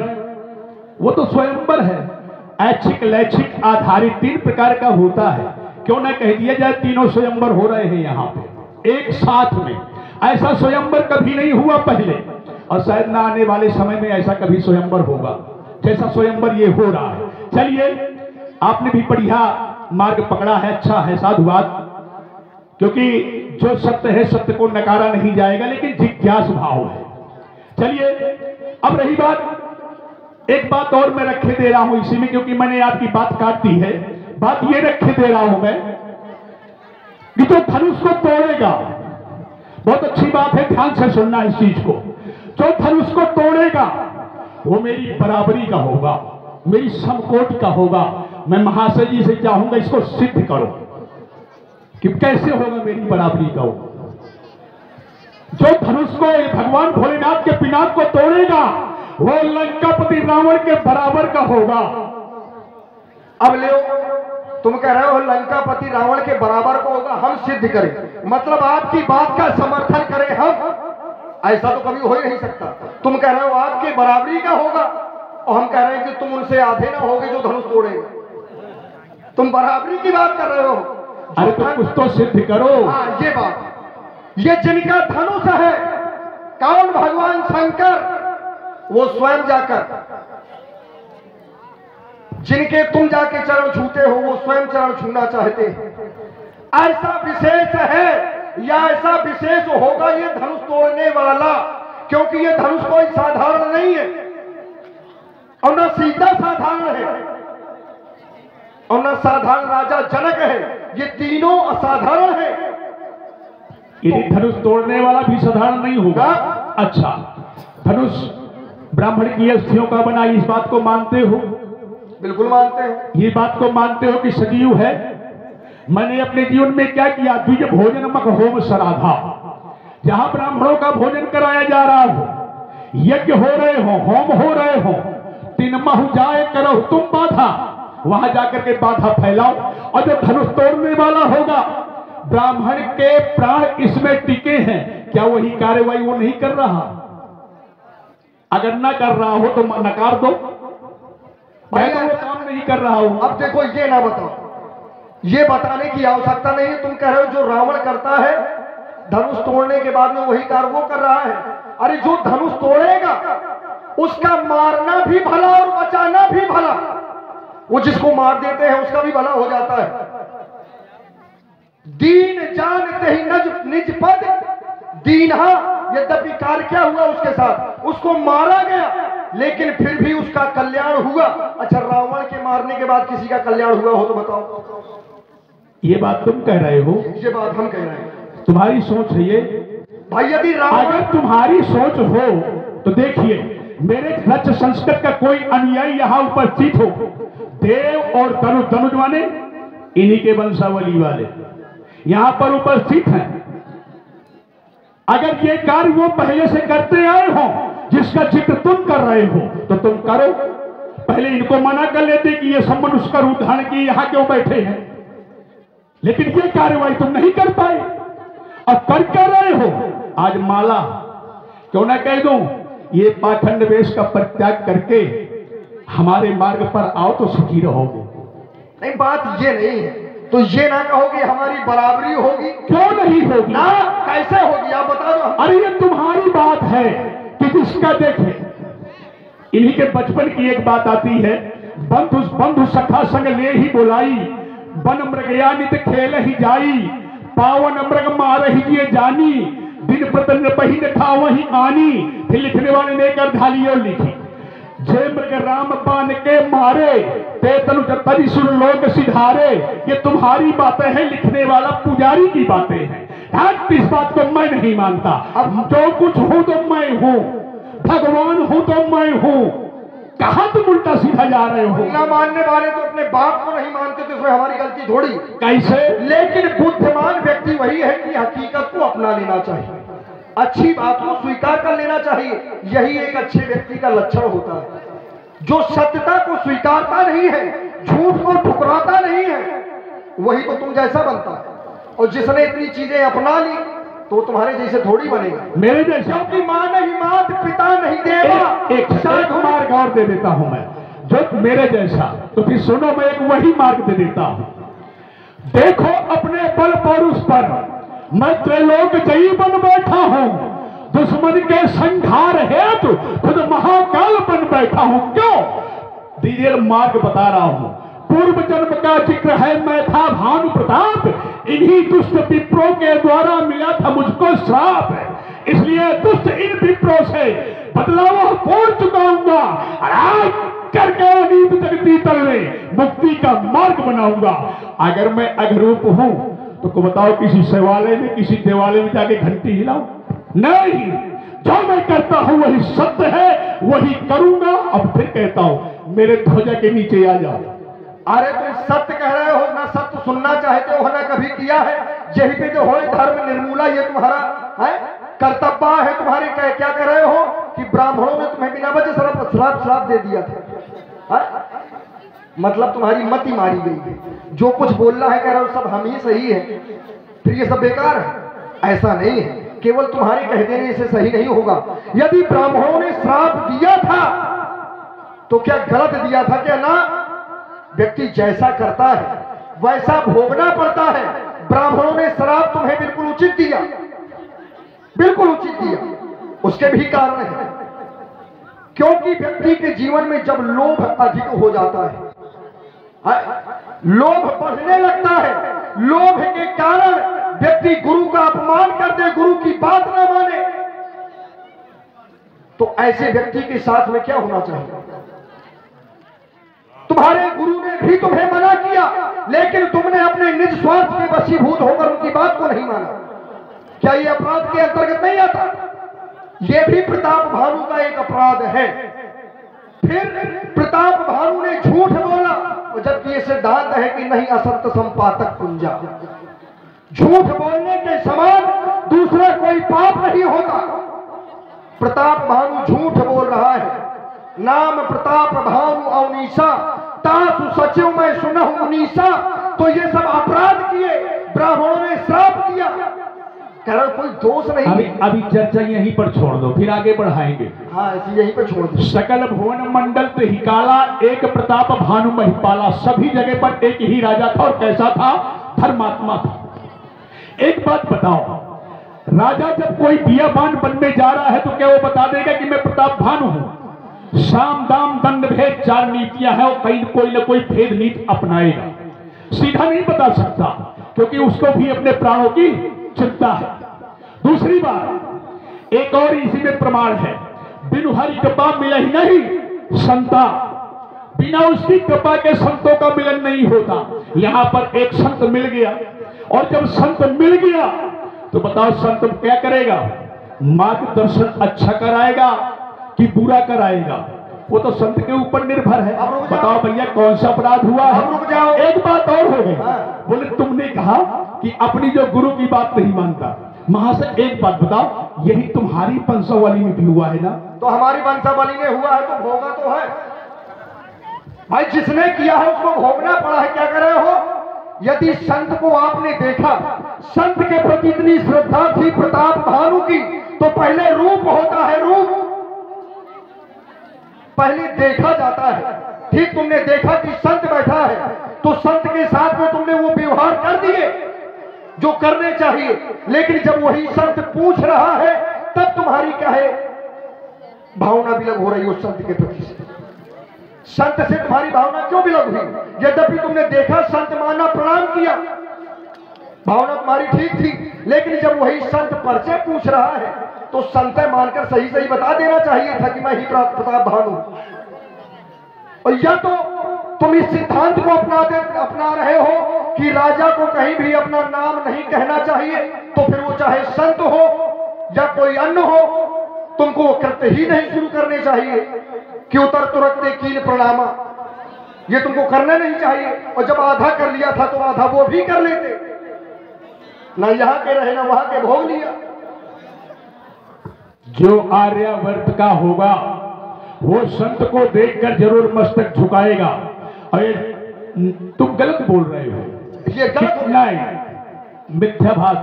वो तो स्वयंवर है। ऐच्छिक लैच्छिक आधारित 3 प्रकार का होता है। क्यों ना कह दिया जाए तीनों स्वयंवर हो रहे हैं यहाँ पे एक साथ में। ऐसा स्वयंवर कभी नहीं हुआ पहले, और शायद ना आने वाले समय में ऐसा कभी स्वयंवर होगा जैसा स्वयंवर ये हो रहा है। चलिए, आपने भी बढ़िया मार्ग पकड़ा है, अच्छा है, साधुवाद। क्योंकि जो सत्य है, सत्य को नकारा नहीं जाएगा, लेकिन जिज्ञास भाव है। चलिए, अब रही बात, एक बात और मैं रखे दे रहा हूं इसी में, क्योंकि मैंने आपकी बात काट दी है। बात ये रखे दे रहा हूं मैं कि जो धनुष को तोड़ेगा, बहुत अच्छी बात है, ध्यान से सुनना इस चीज को, जो धनुष को तोड़ेगा वो मेरी बराबरी का होगा, मेरी समकोट का होगा। मैं महाशय जी से चाहूंगा इसको सिद्ध करो कि कैसे होगा मेरी बराबरी का हो। जो धनुष को भगवान भोलेनाथ के पिनाक को तोड़ेगा वो लंकापति रावण के बराबर का होगा। अब ले, तुम कह रहे हो लंकापति रावण के बराबर का होगा, हम सिद्ध करें, मतलब आपकी बात का समर्थन करें हम? ऐसा तो कभी हो ही नहीं सकता। तुम कह रहे हो आपके बराबरी का होगा, और हम कह रहे हैं कि तुम उनसे आधे ना होगे जो धनुष तोड़ेगा। तुम बराबरी की बात कर रहे हो। अरे तो कुछ तो सिद्ध करो। हाँ, ये बात, ये जिनका धनुष है कौन? भगवान शंकर, वो स्वयं जाकर, जिनके तुम जाके चरण छूते हो वो स्वयं चरण छूना चाहते हैं। ऐसा विशेष है या ऐसा विशेष होगा ये धनुष तोड़ने वाला, क्योंकि ये धनुष कोई साधारण नहीं है, और न सीता साधारण है, और न साधारण राजा जनक है, ये तीनों असाधारण है। यदि धनुष तोड़ने वाला भी साधारण नहीं होगा। अच्छा, धनुष ब्राह्मण की अस्थियों का बना, इस बात को मानते हो? बिल्कुल मानते हैं। ये बात को मानते हो कि सजीव है? मैंने अपने जीवन में क्या किया? द्विज भोजन मक होम सराधा, जहां ब्राह्मणों का भोजन कराया जा रहा हो, यज्ञ हो रहे हो, होम हो रहे हो, तीन महु जाए करो तुम बाधा, वहां जाकर के बाधा फैलाओ। और जब धनुष तोड़ने वाला होगा, ब्राह्मण के प्राण इसमें टिके हैं, क्या वही कार्रवाई वो नहीं कर रहा? अगर ना कर रहा हो तो नकार दो, मैं तो वो काम नहीं कर रहा हूं। अब देखो, ये ना बताओ, ये बताने की आवश्यकता नहीं है। तुम कह रहे हो जो रावण करता है धनुष तोड़ने के बाद में वही कार्य वो कर रहा है। अरे जो धनुष तोड़ेगा उसका मारना भी भला और बचाना भी भला, वो जिसको मार देते हैं उसका भी भला हो जाता है। दीन जानते ही निज पद दीनहा, यद्यपि कार्य क्या हुआ उसके साथ, उसको मारा गया लेकिन फिर भी उसका कल्याण हुआ। अच्छा, रावण के मारने के बाद किसी का कल्याण हुआ हो तो बताओ? ये बात तुम कह रहे हो? ये बात हम कह रहे हैं। तुम्हारी सोच है ये भाई। यदि रावण, अगर तुम्हारी सोच हो तो देखिए, मेरे लक्ष्य संस्कृत का कोई अनुयायी यहाँ उपस्थित हो, देव और धनुष माने इन्हीं के वंशावली वाले यहाँ पर उपस्थित हैं। अगर ये कार्य वो पहले से करते आए हो जिसका जिक्र तुम कर रहे हो तो तुम करो। पहले इनको मना कर लेते कि ये सब मनुष्य का रूप धारण किए यहाँ क्यों बैठे हैं, लेकिन ये कार्यवाही तुम नहीं कर पाए, अब कर रहे हो। आज माला क्यों ना कह दूं, ये पाखंड वेश का परित्याग करके हमारे मार्ग पर आओ तो सुखी रहोगे। नहीं, बात ये नहीं है, तो ये ना कहो कि हमारी बराबरी होगी। क्यों नहीं होगी? ना, कैसे होगी आप बता दो। अरे ये तुम्हारी बात है कि जिसका देखे, इन्हीं के बचपन की एक बात आती है, बंधु सखा संग ले ही बोलाई, बन मृगया नित खेल ही जाई, पावन मृग मार ही जिए जानी, दिन प्रतन पहिन था वही आनी। फिर लिखने वाले ने कर धालियों लिखी, जे मृग राम बान के मारे, ते तनु तरी सुर लोग सिधारे। ये तुम्हारी बातें हैं, लिखने वाला पुजारी की बातें हैं। इस बात को मैं नहीं मानता। अब जो कुछ हूं तो मैं हूं, भगवान हूं तो मैं हूं। कहां तुम उल्टा सीधा जा रहे हो? ना मानने वाले तो अपने बाप को नहीं मानते, तो इसमें हमारी गलती थोड़ी। कैसे? लेकिन बुद्धिमान व्यक्ति वही है कि हकीकत को अपना लेना चाहिए, अच्छी बात को स्वीकार कर लेना चाहिए। यही एक अच्छे व्यक्ति का लक्षण होता है, जो सत्यता को स्वीकारता नहीं है, झूठ को ठुकराता नहीं है, वही तो तुम जैसा बनता है। और जिसने इतनी चीजें अपना ली तो तुम्हारे जैसे थोड़ी बनेगा, मेरे जैसे। क्योंकि मां नहीं मात, पिता नहीं देवा। एक मार्ग और दे देता हूं मैं, जो मेरे जैसा। तो फिर सुनो, मैं एक वही मार्ग दे देता हूं। देखो, अपने बल पौरुष पर मैं त्रैलोक जयी बन बैठा हूं, दुश्मन के संहार हेतु खुद महाकाल बन बैठा हूं। क्यों? दीजिए मार्ग बता रहा हूं। पूर्व जन्म का जिक्र है, मैं था भानु प्रताप, इन्हीं दुष्ट विप्रों के द्वारा मिला था मुझको श्राप। इसलिए दुष्ट इन विप्रों से बदला वह पूर्ण चुकाऊंगा, करके नीत जगती तल में मुक्ति का मार्ग बनाऊंगा। अगर मैं अघरूप हूं तो को बताओ, किसी शिवालय में किसी देवालय में जाके घंटी हिलाऊं? नहीं, जो मैं करता हूं वही सत्य है, वही करूंगा। अब फिर कहता हूं, मेरे ध्वजा के नीचे आ जाओ। अरे तुम सत्य कह रहे हो ना, सत्य सुनना चाहते हो ना, कभी किया है? यही पे जो हो धर्म निर्मूला, ये तुम्हारा है कर्तव्य है तुम्हारे। क्या कह रहे हो कि ब्राह्मणों ने तुम्हें बिना वजह श्राप दे दिया था? मतलब तुम्हारी मति मारी गई है, जो कुछ बोलना है कह रहे हो सब हम ही सही है, फिर ये सब बेकार है? ऐसा नहीं है, केवल तुम्हारे कह देने से सही नहीं होगा। यदि ब्राह्मणों ने श्राप दिया था तो क्या गलत दिया था? क्या ना, व्यक्ति जैसा करता है वैसा भोगना पड़ता है। ब्राह्मणों ने श्राप तुम्हें बिल्कुल उचित दिया, बिल्कुल उचित दिया। उसके भी कारण है, क्योंकि व्यक्ति के जीवन में जब लोभ अधिक हो जाता है, लोभ बढ़ने लगता है, लोभ के कारण व्यक्ति गुरु का अपमान कर दे, गुरु की बात न माने, तो ऐसे व्यक्ति के साथ में क्या होना चाहिए? तुम्हारे गुरु ने भी तुम्हें मना किया, लेकिन तुमने अपने निज स्वार्थ के वशीभूत होकर उनकी बात को नहीं माना। क्या ये अपराध के अंतर्गत नहीं आता? ये भी प्रताप भानु का एक अपराध है। फिर प्रताप भानु ने झूठ बोला, जबकि ये सिद्धांत है कि नहीं असत्य संपातक कुंजा। झूठ बोलने के समान दूसरा कोई पाप नहीं होता। प्रताप भानु झूठ बोल रहा है। नाम प्रताप भानु अवनीसा, तासु सचिव में सुनहु मुनीसा। तो ये सब अपराध किए, ब्राह्मणों ने श्राप दिया, कह रहा कोई दोष नहीं। अभी चर्चा यहीं पर छोड़ दो, फिर आगे बढ़ाएंगे। हाँ, ऐसी यहीं पर छोड़ दो। सकल भुवन मंडल ते हिकाला, एक प्रताप भानु महिपाला। सभी जगह पर एक ही राजा था, और कैसा था? धर्मात्मा था। एक बात बताओ, राजा जब कोई बियाबान बनने जा रहा है तो क्या वो बता देगा कि मैं प्रताप भानु हूं? साम दाम दंड भेद 4 नीतियां हैं, और कहीं कोई ना कोई भेद नीति अपनाएगा। सीधा नहीं बता सकता, क्योंकि उसको भी अपने प्राणों की चिंता है। दूसरी बात, एक और इसी में प्रमाण है, बिनु हरि कृपा मिला ही नहीं संता। बिना उसकी कृपा के संतों का मिलन नहीं होता। यहां पर एक संत मिल गया, और जब संत मिल गया तो बताओ संत क्या करेगा? मार्गदर्शन अच्छा कराएगा कि बुरा कराएगा? वो तो संत के ऊपर निर्भर है। बताओ भैया कौन सा अपराध हुआ है? रुक जाओ। एक बात और हो गई, बोले तुमने कहा कि अपनी जो गुरु की बात नहीं मानता। महाशय एक बात बताओ, यही तुम्हारी वंशावली में भी हुआ है ना? तो हमारी वंशावली में हुआ है तो भोगा तो है भाई, जिसने किया है उसको भोगना पड़ा है। क्या कर रहे हो? यदि संत को आपने देखा, संत के प्रति इतनी श्रद्धा थी प्रताप भानु की, तो पहले रूप होता है, रूप पहले देखा जाता है। ठीक, तुमने देखा कि संत बैठा है, तो संत के साथ में तुमने वो व्यवहार कर दिए जो करने चाहिए। लेकिन जब वही संत पूछ रहा है, तब तुम्हारी क्या है भावना विलग हो रही है उस संत के प्रति। संत से तुम्हारी भावना क्यों विलग हुई? यद्यपि तुमने देखा, संत माना, प्रणाम किया, भावना तुम्हारी ठीक थी, लेकिन जब वही संत परिचय पूछ रहा है तो संत मानकर सही सही बता देना चाहिए था कि मैं ही प्रताप भानु। और या तो तुम इस सिद्धांत को अपना रहे हो कि राजा को कहीं भी अपना नाम नहीं कहना चाहिए, तो फिर वो चाहे संत हो या कोई अन्य हो, तुमको कृत्य ही नहीं शुरू करने चाहिए कि उतर तुरंत कीन प्रणामा, ये तुमको करना नहीं चाहिए। और जब आधा कर लिया था तो आधा वो भी कर लेते, ना यहाँ के रहे ना वहां के भोग लिया। जो आर्यावर्त का होगा वो संत को देखकर जरूर मस्तक झुकाएगा। अरे तुम गलत बोल रहे हो, ये गलत नहीं, मिथ्याभास।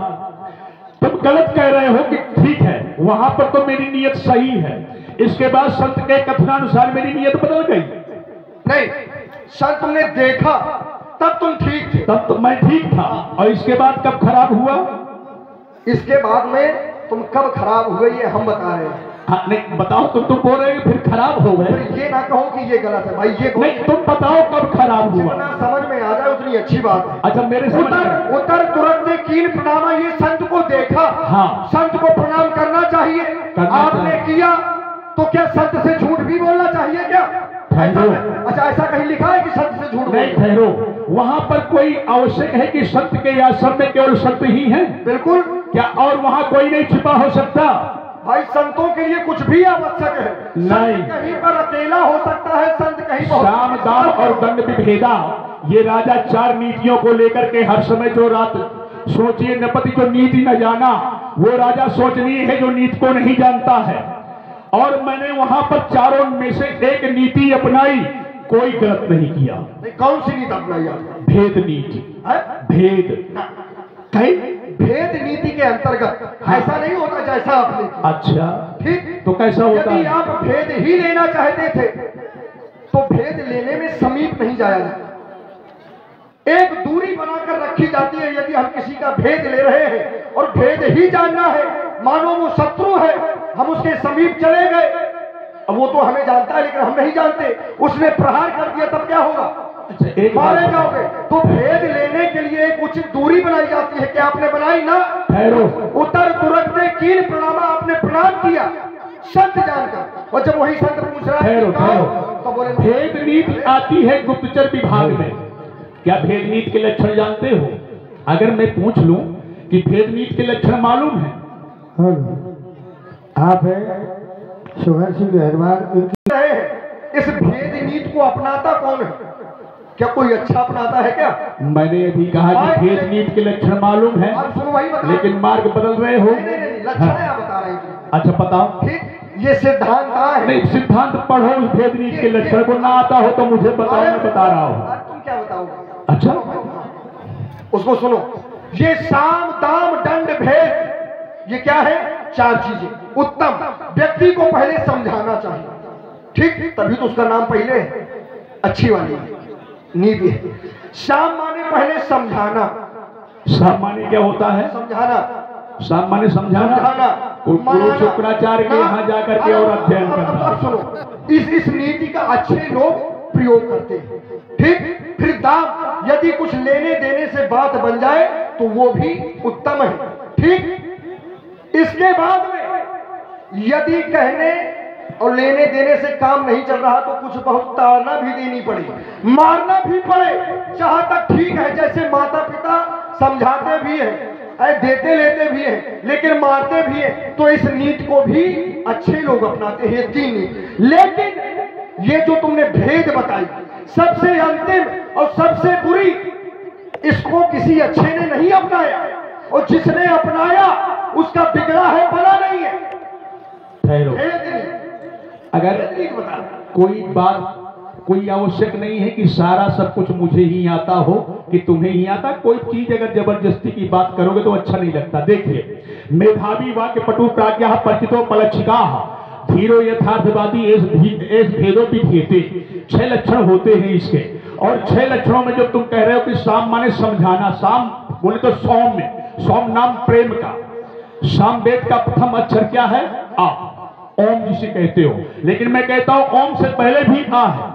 तुम गलत कह रहे हो कि ठीक है, वहां पर तो मेरी नीयत सही है, इसके बाद संत के कथनानुसार मेरी नीयत बदल गई। नहीं, संत तुमने देखा तब तुम ठीक थे, तब तो मैं ठीक था, और इसके बाद कब खराब हुआ? इसके बाद में तुम कब खराब हुए ये हम बता रहे हैं। हाँ, नहीं बताओ, तुम बोल रहे हो फिर खराब हो गए। फिर ये ना कहो कि ये गलत है भाई, ये नहीं, तुम बताओ कब खराब हुआ। जितना समझ में आ जाए उतनी अच्छी बात है। अच्छा, मेरे समझ में उत्तर तुरंत कीन प्रणाम, ये संत को देखा, हाँ, संत को प्रणाम करना चाहिए। आपने किया तो क्या संत से झूठ भी बोलना चाहिए क्या? अच्छा, ऐसा कहीं लिखा है कि संत से झूठ? नहीं, ठहरो, वहाँ पर कोई आवश्यक है कि संत के आश्रम में केवल संत ही हैं? बिल्कुल। क्या और वहाँ कोई नहीं छिपा हो सकता? भाई संतों के लिए कुछ भी आवश्यक है। नहीं, कहीं पर अकेला हो सकता है संत, कहीं साम दाम और दंड विभेदा, ये राजा 4 नीतियों को लेकर के हर समय जो रात सोचिए, नपति जो नीति न जाना, वो राजा सोचनीय है जो नीति को नहीं जानता है। और मैंने वहां पर 4 में से एक नीति अपनाई, कोई गलत नहीं किया। नहीं, कौन सी नीति अपनाई आपने? भेद नीति। भेद कहीं भेद नीति के अंतर्गत ऐसा नहीं होता जैसा आपने किया। अच्छा, ठीक, तो कैसा होता? यदि आप भेद ही लेना चाहते थे तो भेद लेने में समीप नहीं जाया जाता, एक दूरी बनाकर रखी जाती है। यदि हम किसी का भेद ले रहे हैं और भेद ही जानना है, मानो वो शत्रु है, हम उसके समीप चले गए, अब वो तो हमें जानता है लेकिन हम नहीं जानते, उसने प्रहार कर दिया, तब क्या होगा? मारे जाओगे। तो भेद लेने के लिए एक उचित दूरी बनाई जाती है। क्या आपने बनाई ना? उत्तर तुरंत कीन प्रणामा, आपने प्रणाम किया संत जानकर, और जब वही संत पूछ रहा है तो बोले भेद नीति आती है गुप्तचर विभाग में। क्या भेद नीति के लक्षण जानते हो? अगर मैं पूछ लूं कि भेद नीति के लक्षण मालूम है? आप है सुहर सिंह गहरवाल। इस भेद नीति को अपनाता कौन है? क्या कोई अच्छा अपनाता है क्या? मैंने अभी कहा कि भेद नीति के लक्षण मालूम है, लेकिन मार्ग बदल रहे हो। नहीं, लक्षण आप बता रहे हैं। अच्छा, बताओ। ठीक, ये सिद्धांत है। नहीं, सिद्धांत पढ़ो, उस भेद नीति के लक्षण को ना आता हो तो मुझे बताओ, मैं बता रहा हूँ। तुम क्या बताओगे? अच्छा, उसको सुनो। ये साम दाम दंड भेद, ये क्या है? 4 चीजें। उत्तम, व्यक्ति को पहले समझाना चाहिए, ठीक, तभी तो उसका नाम पहले है, अच्छी वाली नीति है। शाम माने पहले समझाना। शाम माने क्या होता है? समझाना। शाम माने समझाना। गुरु शुक्राचार्य के यहाँ जाकर के और अध्ययन करना। अब सुनो, इस नीति का अच्छे लोग प्रयोग करते हैं, ठीक। फिर दाम, यदि कुछ लेने देने से बात बन जाए तो वो भी उत्तम है, ठीक। इसके बाद में यदि कहने और लेने देने से काम नहीं चल रहा तो कुछ बहुत ताड़ना भी देनी पड़े, मारना भी पड़े, जहां तक ठीक है। जैसे माता पिता समझाते भी हैं, देते लेते भी हैं, लेकिन मारते भी हैं, तो इस नीति को भी अच्छे लोग अपनाते हैं। 3 नीति। लेकिन ये जो तुमने भेद बताई, सबसे अंतिम और सबसे बुरी, इसको किसी अच्छे ने नहीं अपनाया, और जिसने अपनाया उसका बिगड़ा है, बना नहीं है। अगर कोई बात, कोई आवश्यक नहीं है कि सारा सब कुछ मुझे ही आता हो कि तुम्हें ही आता। कोई चीज अगर जबरदस्ती की बात करोगे तो अच्छा नहीं लगता। देखिए, मेधावी वाक्य पटु प्राज्ञा परिचितो पलक्षिका धीरो यथार्थवादी एस भेदो विधीयते। 6 लक्षण होते हैं इसके, और 6 लक्षणों में जो तुम कह रहे हो कि साम माने समझाना, साम बोले तो सौम्य, सौम नाम प्रेम का। साम वेद का प्रथम अक्षर क्या है? आ, ओम जिसे कहते हो, लेकिन मैं कहता हूं ओम से पहले भी आ है।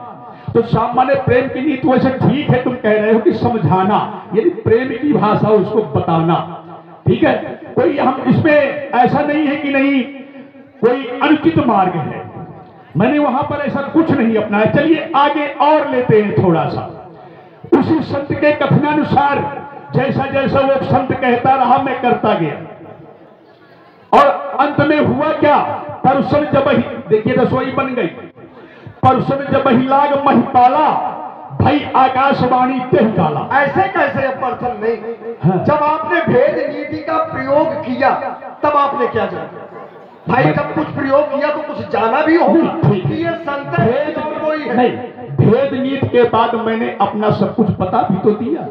तो सामान्य प्रेम की नीति वैसे ठीक है, तुम कह रहे हो कि समझाना, यदि प्रेम की भाषा उसको बताना, ठीक है। कोई हम इसमें ऐसा नहीं है कि नहीं कोई अनुचित मार्ग है, मैंने वहां पर ऐसा कुछ नहीं अपनाया। चलिए आगे और लेते हैं थोड़ा सा। उसी संत के कथनानुसार जैसा जैसा वो संत कहता रहा मैं करता गया, और अंत में हुआ क्या? परसन जब ही, देखिए रसोई बन गई, परसन जब ही लाग महिपाला, भाई आकाशवाणी तेह काला। ऐसे कैसे परसन नहीं? हाँ। जब आपने भेद नीति का प्रयोग किया तब आपने क्या जाना? भाई जब कुछ प्रयोग किया तो कुछ जाना भी होगा कि ये संत भेद कोई है। नहीं, भेद नीति के बाद मैंने अपना सब कुछ पता भी तो दिया,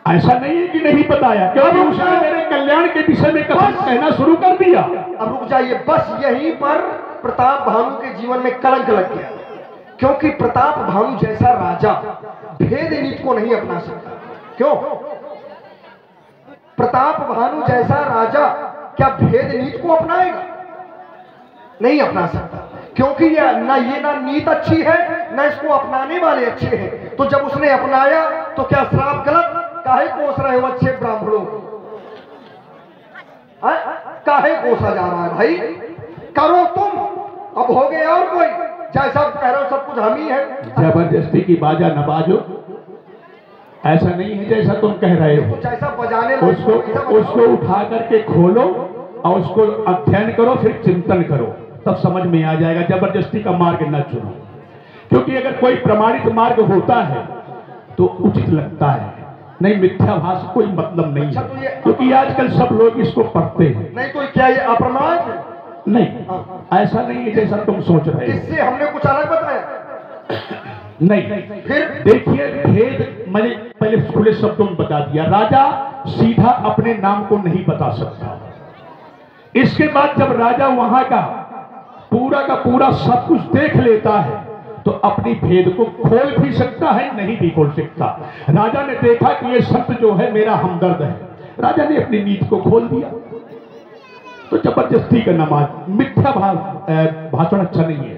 ऐसा नहीं है कि नहीं बताया, क्योंकि उसने मेरे कल्याण के विषय में कथन कहना शुरू कर दिया। अब रुक जाइए, बस यहीं पर प्रताप भानु के जीवन में कलंक लग गया, क्योंकि प्रताप भानु जैसा राजा भेद नीति को नहीं अपना सकता। क्यों? प्रताप भानु जैसा राजा क्या भेद नीति को अपनाएगा? नहीं अपना सकता, क्योंकि ये ना नीत अच्छी है, ना इसको अपनाने वाले अच्छे हैं। तो जब उसने अपनाया तो क्या श्राप गलत? काहे कोस रहे हो अच्छे ब्राह्मणों? काहे कोसा जा रहा है भाई? करो तुम, अब हो गए और कोई? जैसा कह रहे हो सब कुछ हम ही है। जबरदस्ती की बाजा न बाजो, ऐसा नहीं है जैसा तुम कह रहे हो। जैसा बजाने उसको उठा करके खोलो और उसको अध्ययन करो, फिर चिंतन करो, तब समझ में आ जाएगा। जबरदस्ती का मार्ग न चुनो, क्योंकि अगर कोई प्रमाणित मार्ग होता है तो उचित लगता है, नहीं मिथ्याभास कोई मतलब नहीं है, क्योंकि आजकल सब लोग इसको पढ़ते हैं। नहीं तो क्या ये अप्रमाद? नहीं, ऐसा नहीं है जैसा तुम सोच रहे हो। इससे हमने कुछ अलग बताया नहीं। फिर देखिए, भेद मैंने पहले खुले शब्दों में बता दिया। राजा सीधा अपने नाम को नहीं बता सकता। इसके बाद जब राजा वहां का पूरा सब कुछ देख लेता है तो अपनी भेद को खोल भी सकता है, नहीं भी खोल सकता। राजा ने देखा कि ये संत जो है मेरा हमदर्द है, राजा ने अपनी नीति को खोल दिया। तो जबरदस्ती का नमाज मिथ्या भाषण अच्छा नहीं है।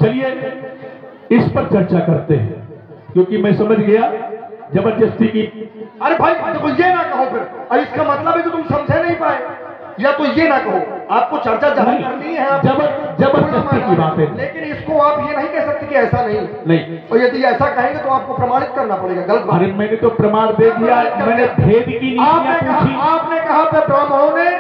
चलिए इस पर चर्चा करते हैं, क्योंकि मैं समझ गया जबरदस्ती की। अरे भाई देखो, ये ना कहो फिर, और इसका मतलब है कि तुम समझे नहीं पाए, या तो ये ना कहो। आपको चर्चा जहां करनी है, जबरदस्ती की बात है, लेकिन इसको आप ये नहीं कह सकते कि ऐसा नहीं। और यदि ऐसा कहेंगे तो आपको प्रमाणित करना पड़ेगा। गलत बात। अरे मैंने तो प्रमाण दे दिया, मैंने भेद की नीतियां पूछी। आपने कहा कि ब्राह्मणों ने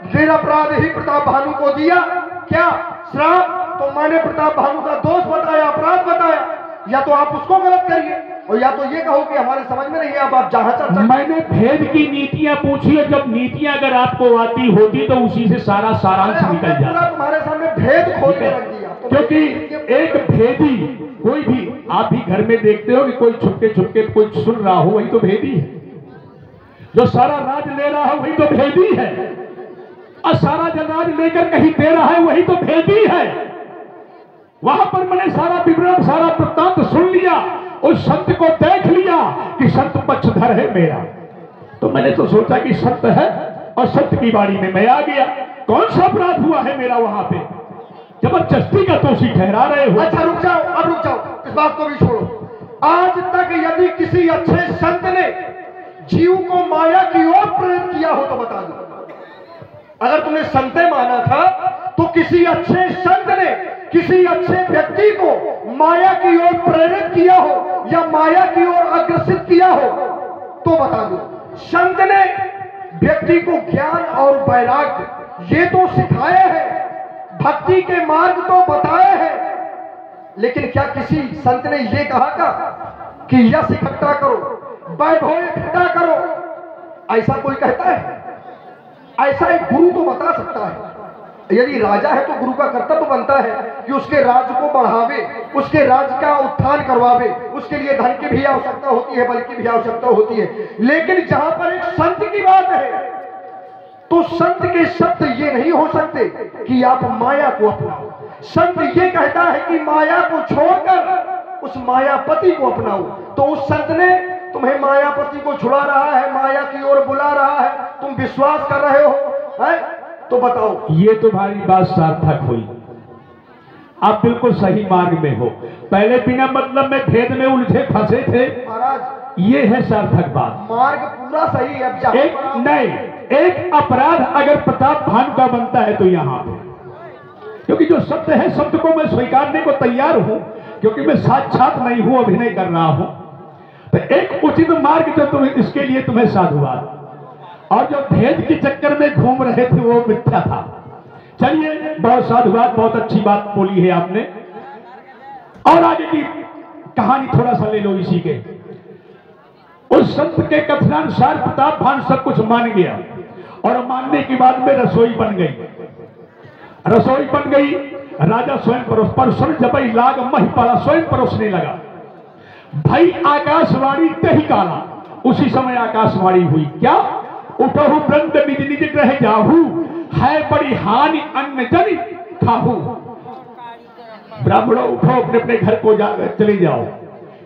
निरपराध ही प्रताप भानु को दिया क्या श्राप? तो मैंने प्रताप भानु का दोष बताया, अपराध बताया। या तो आप उसको गलत करिए, और या तो ये कहो कि हमारे समझ में नहीं है। अब आप जहां चर्चा, मैंने भेद की नीतियां पूछी है। जब नीतियां अगर आपको आती होती तो उसी से सारा सारांश निकल जाता। तुम्हारे सामने भेद खोल के रख दिया। क्योंकि एक भेदी, कोई भी आप भी घर में देखते हो कि कोई छुपके कोई सुन रहा हो, वही तो भेदी है। जो सारा राज ले रहा है वही तो भेदी है, और सारा राज लेकर कहीं दे रहा है वही तो भेदी है। वहां पर मैंने सारा विवरण, सारा वृत्तांत सुन लिया, उस संत को देख लिया कि संत पक्षधर है मेरा। तो मैंने तो सोचा कि संत है, और संत की बाड़ी में मैं आ गया। कौन सा अपराध हुआ है मेरा वहां पे? जबरदस्ती का दोषी ठहरा रहे हो। अच्छा रुक जाओ, अब रुक जाओ, इस बात को भी छोड़ो। आज तक यदि किसी अच्छे संत ने जीव को माया की ओर प्रेरित किया हो तो बता दो। अगर तुमने संते माना था तो किसी अच्छे संत ने किसी अच्छे व्यक्ति को माया की ओर प्रेरित किया हो या माया की ओर अग्रसित किया हो तो बता दो। संत ने व्यक्ति को ज्ञान और वैराग्य ये तो सिखाया है, भक्ति के मार्ग तो बताए हैं, लेकिन क्या किसी संत ने ये कहा था कि यश इकट्ठा करो, वैभव इकट्ठा करो? ऐसा कोई कहता है? ऐसा एक गुरु तो बता सकता है। यदि राजा है तो गुरु का कर्तव्य बनता है कि उसके राज्य को बढ़ावे, उसके राज्य का उत्थान करवावे। उसके लिए धन की भी आवश्यकता होती है, बल की भी आवश्यकता होती है। लेकिन जहां पर एक संत की बात है तो संत के शब्द ये नहीं हो सकते कि आप माया को अपनाओ। संत ये कहता है कि माया को छोड़कर उस मायापति को अपनाओ। तो उस संत ने तुम्हें मायापति को छुड़ा रहा है, माया की ओर बुला रहा है, तुम विश्वास कर रहे हो, है? तो बताओ। ये तुम्हारी बात सार्थक हुई, आप बिल्कुल सही मार्ग में हो। पहले बिना मतलब में भेद में उलझे फंसे थे, महाराज ये है सार्थक बात। मार्ग पूरा सही है। अब एक नहीं, एक अपराध अगर प्रताप भानु का बनता है तो यहाँ पे, क्योंकि जो सत्य है शब्द को मैं स्वीकारने को तैयार हूं, क्योंकि मैं साक्षात नहीं हूं, अभिनय कर रहा हूं। तो एक उचित मार्ग जो तुम्हें, इसके लिए तुम्हें साधुवाद, और जो भेद के चक्कर में घूम रहे थे वो मिथ्या था। चलिए, बहुत साधुवाद, बहुत अच्छी बात बोली है आपने। और आगे की कहानी थोड़ा सा ले लो इसी के। उस संत के कथनानुसार प्रताप भानु सब कुछ मान गया, और मानने के बाद में रसोई बन गई। रसोई बन गई, राजा स्वयं परोसन जब लाग मही पाला, स्वयं परोसने लगा। भाई आकाशवाणी तही काला, उसी समय आकाशवाणी हुई, क्या? उठहु ब्रंद निज निज ग्रह जाहू, है बड़ी हानि अन्न जन खाहू। ब्राह्मणों उठो, अपने अपने घर को चले जाओ,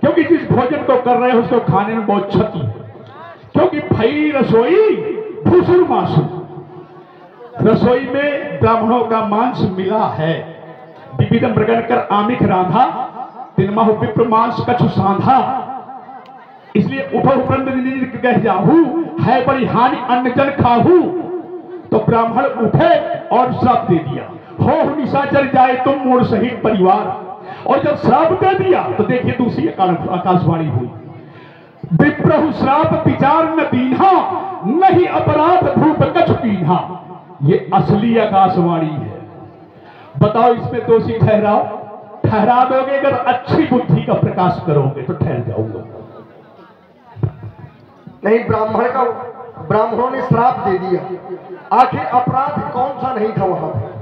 क्योंकि जिस भोजन को कर रहे हो उसको खाने में बहुत क्षति है। क्योंकि भाई रसोई भूषण मासु, रसोई में ब्राह्मणों का मांस मिला है। विविध मृगन कर आमिख राधा, तिनमहु विप्र मांस कछु साधा। इसलिए उठो उपरंद निज गह जाहू, है बड़ी हानि अन्न जन खाहू। तो ब्राह्मण उठे और श्राप दे दिया, हो निशाचर जाए तुम मोर सहित परिवार। और जब श्राप दे दिया तो देखिए दूसरी आकाशवाणी हुई, विप्रहु श्राप विचार न दीन्हा, नहीं अपराध भूप कछु कीन्हा। ये असली आकाशवाणी है। बताओ इसमें दोषी ठहराओ, ठहरा दोगे अगर अच्छी बुद्धि का प्रकाश करोगे तो ठहर जाओगे। नहीं, ब्राह्मणों ने श्राप दे दिया, आखिर अपराध कौन सा नहीं था वहां पे?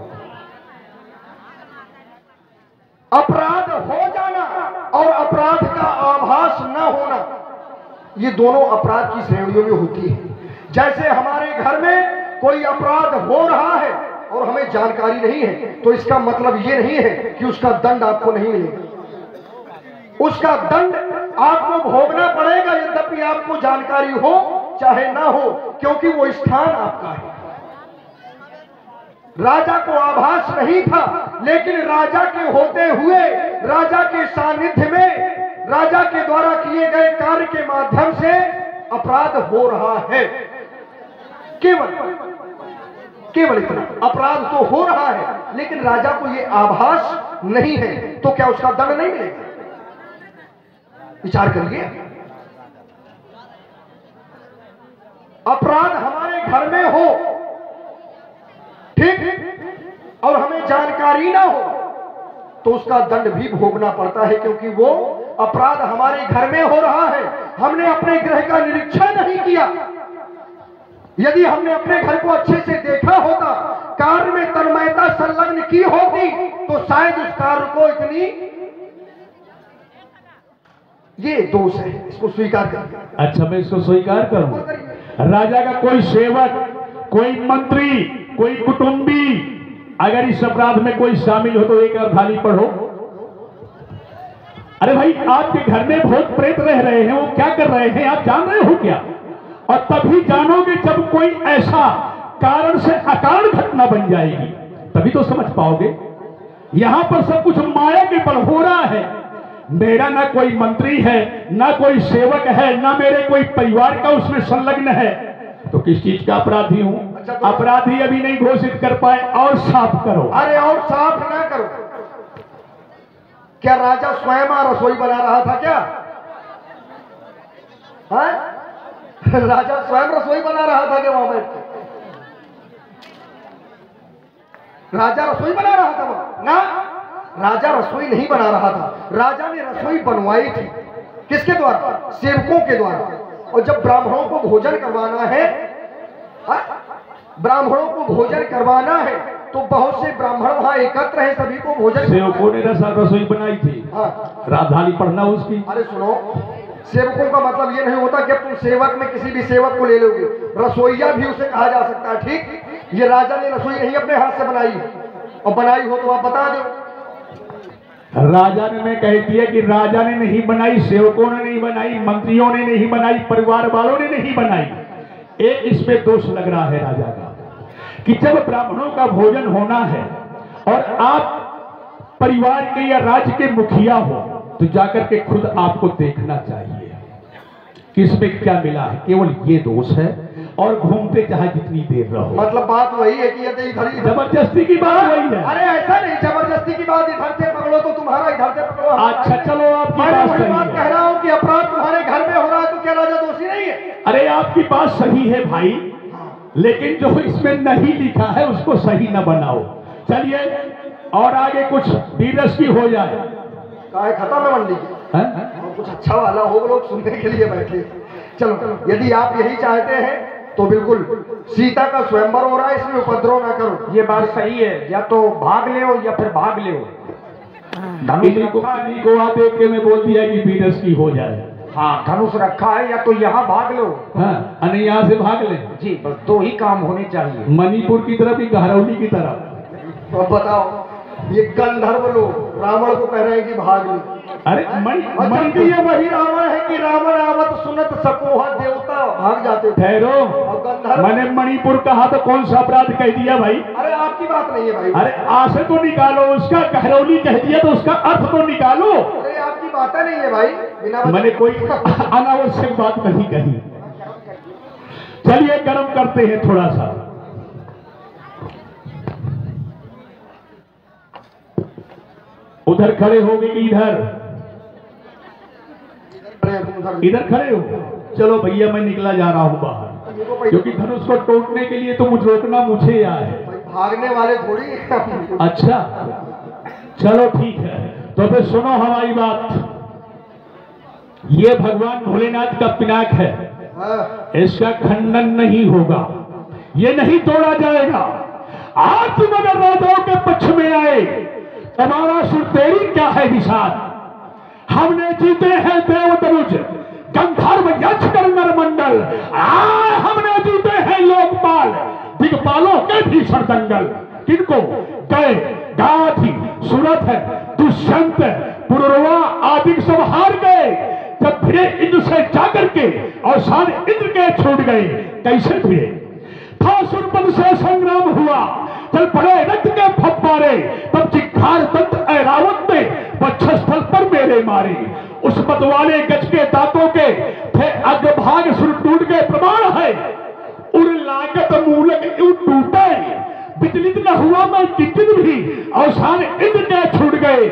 अपराध हो जाना और अपराध का आभास न होना, ये दोनों अपराध की श्रेणियों में होती है। जैसे हमारे घर में कोई अपराध हो रहा है और हमें जानकारी नहीं है, तो इसका मतलब ये नहीं है कि उसका दंड आपको नहीं मिलेगा। उसका दंड आपको भोगना पड़ेगा, यद्यपि आपको जानकारी हो चाहे ना हो, क्योंकि वो स्थान आपका है। राजा को आभास नहीं था, लेकिन राजा के होते हुए, राजा के सानिध्य में, राजा के द्वारा किए गए कार्य के माध्यम से अपराध हो रहा है। केवल इतना अपराध तो हो रहा है, लेकिन राजा को यह आभास नहीं है, तो क्या उसका दंड नहीं मिलेगा? विचार करिए। अपराध हमारे घर में हो, ठीक, और हमें जानकारी ना हो, तो उसका दंड भी भोगना पड़ता है, क्योंकि वो अपराध हमारे घर में हो रहा है। हमने अपने गृह का निरीक्षण नहीं किया। यदि हमने अपने घर को अच्छे से देखा होता, कार्य में तन्मयता संलग्न की होती, तो शायद उस कार्य को इतनी, ये दोष है, इसको स्वीकार कर। अच्छा, मैं इसको स्वीकार करूं। राजा का कोई सेवक, कोई मंत्री, कोई कुटुंबी अगर इस अपराध में कोई शामिल हो तो एक अर्धाली पढ़ो। अरे भाई, आपके घर में भूत प्रेत रह रहे हैं, वो क्या कर रहे हैं आप जान रहे हो क्या? और तभी जानोगे जब कोई ऐसा कारण से अकारण घटना बन जाएगी, तभी तो समझ पाओगे। यहां पर सब कुछ माया के बल हो रहा है। मेरा ना कोई मंत्री है, ना कोई सेवक है, ना मेरे कोई परिवार का उसमें संलग्न है, तो किस चीज का अपराधी हूं? अपराधी अभी नहीं घोषित कर पाए, और साफ करो। अरे और साफ ना करो। क्या राजा स्वयं रसोई बना रहा था क्या? है? राजा स्वयं रसोई बना रहा था क्या वहां बैठ के? राजा रसोई बना रहा था वहां ना? राजा रसोई नहीं बना रहा था, राजा ने रसोई बनवाई थी। किसके द्वारा? सेवकों के द्वारा। और जब ब्राह्मणों को भोजन करवाना है, ब्राह्मणों को भोजन करवाना है, तो बहुत से ब्राह्मण वहां एकत्र हैं, सभी को भोजन। सेवकों ने रसोई बनाई थी। हाँ, राधाली पढ़ना उसकी। अरे सुनो, सेवकों का मतलब ये नहीं होता कि अब तुम सेवक में किसी भी सेवक को ले लोगे, रसोईया भी उसे कहा जा सकता है। ठीक, ये राजा ने रसोई नहीं अपने हाथ से बनाई, और बनाई हो तो आप बता दो। राजा ने, मैं कहती है कि राजा ने नहीं बनाई, सेवकों ने नहीं बनाई, मंत्रियों ने नहीं बनाई, परिवार वालों ने नहीं बनाई। एक इसमें दोष लग रहा है राजा का कि जब ब्राह्मणों का भोजन होना है और आप परिवार के या राज्य के मुखिया हो, तो जाकर के खुद आपको देखना चाहिए कि इसमें क्या मिला है। केवल ये दोष है, और घूमते चाहे जितनी देर रहो। मतलब बात वही है कि यदि इधर जबरदस्ती की बात वही है। अरे ऐसा नहीं, जबरदस्ती की बात इधर से पकड़ो तो तुम्हारा, इधर से पकड़ो। अच्छा चलो, आपकी बात कह रहा हूँ कि अपराध तुम्हारे घर में हो रहा है, तो क्या राजा दोषी नहीं है? अरे आपकी बात सही है भाई, लेकिन जो इसमें नहीं लिखा है उसको सही न बनाओ। चलिए और आगे कुछ धीरज की हो जाए। खत्म है मंडी की, कुछ अच्छा वाला हो, लोग सुनने के लिए बैठे। चलो, यदि आप यही चाहते हैं तो बिल्कुल, सीता का स्वयंवर हो रहा है, इसमें उपद्रव ना करो। ये बात सही है, या तो भाग ले या फिर भाग ले। धनुष को आप देख के मैं बोल दिया कि धीरज की हो जाए। हाँ, धनुष रखा है, या तो यहाँ भाग लो, हाँ, यहाँ से भाग ले जी, बस दो ही काम होने चाहिए। मणिपुर की तरफ, गहरौली की तरफ। तो बताओ, ये गंधर्व लोग रावण को कह रहे हैं कि भाग ली। अरे जबकि ये वही रावण है कि रावण आवत सुनत सकोह देवता भाग जाते थे। ठहरो, और गंधर्व मैंने मणिपुर कहा तो कौन सा अपराध कह दिया भाई? अरे आपकी बात नहीं है भाई। अरे आ से तो निकालो, उसका कहरौली कह दिया तो उसका अर्थ तो निकालो। अरे आपकी बातें नहीं है भाई, बिना मैंने कोई अनावश्यक बात नहीं कही। चलिए गर्म करते हैं थोड़ा सा। उधर खड़े होगे कि इधर? इधर खड़े हो। चलो भैया मैं निकला जा रहा हूं बाहर, क्योंकि धनुष को टोकने के लिए तो मुझे रोकना मुझे आए, भागने वाले थोड़ी। अच्छा चलो ठीक है, तो फिर सुनो हमारी बात। ये भगवान भोलेनाथ का पिनाक है, इसका खंडन नहीं होगा, ये नहीं तोड़ा जाएगा। आज तुम अगर राजाओं के पक्ष में आए, तुम्हारा सुर तेरी क्या है विषाद। हमने जीते हैं देव तनुज, गंधर्व यक्ष कर मंडल, हमने जीते हैं लोकपाल, दिग्पालों के भीषण दंगल। किनको? गए गाथी, सूरत है, दुष्यंत, पुरुरवा आदि सब हार गए। जब भिड़े इंद्र से जाकर के और शान इंद्र के छूट गए। कैसे भिड़े? था सुरपद से संग्राम हुआ, चल पड़े रक्त के फव्वारे, तब चिक्कार दंत ऐरावत ने वक्षस्थल पर मेरे मारे। उस मतवाले गज के दांतों के थे अग्रभाग सुर टूट गए प्रमाण है। उड़ लागत मूलक यूं टूटे, विचलित न हुआ मैं किंचित भी, अवसान इंद्र के छूट गए।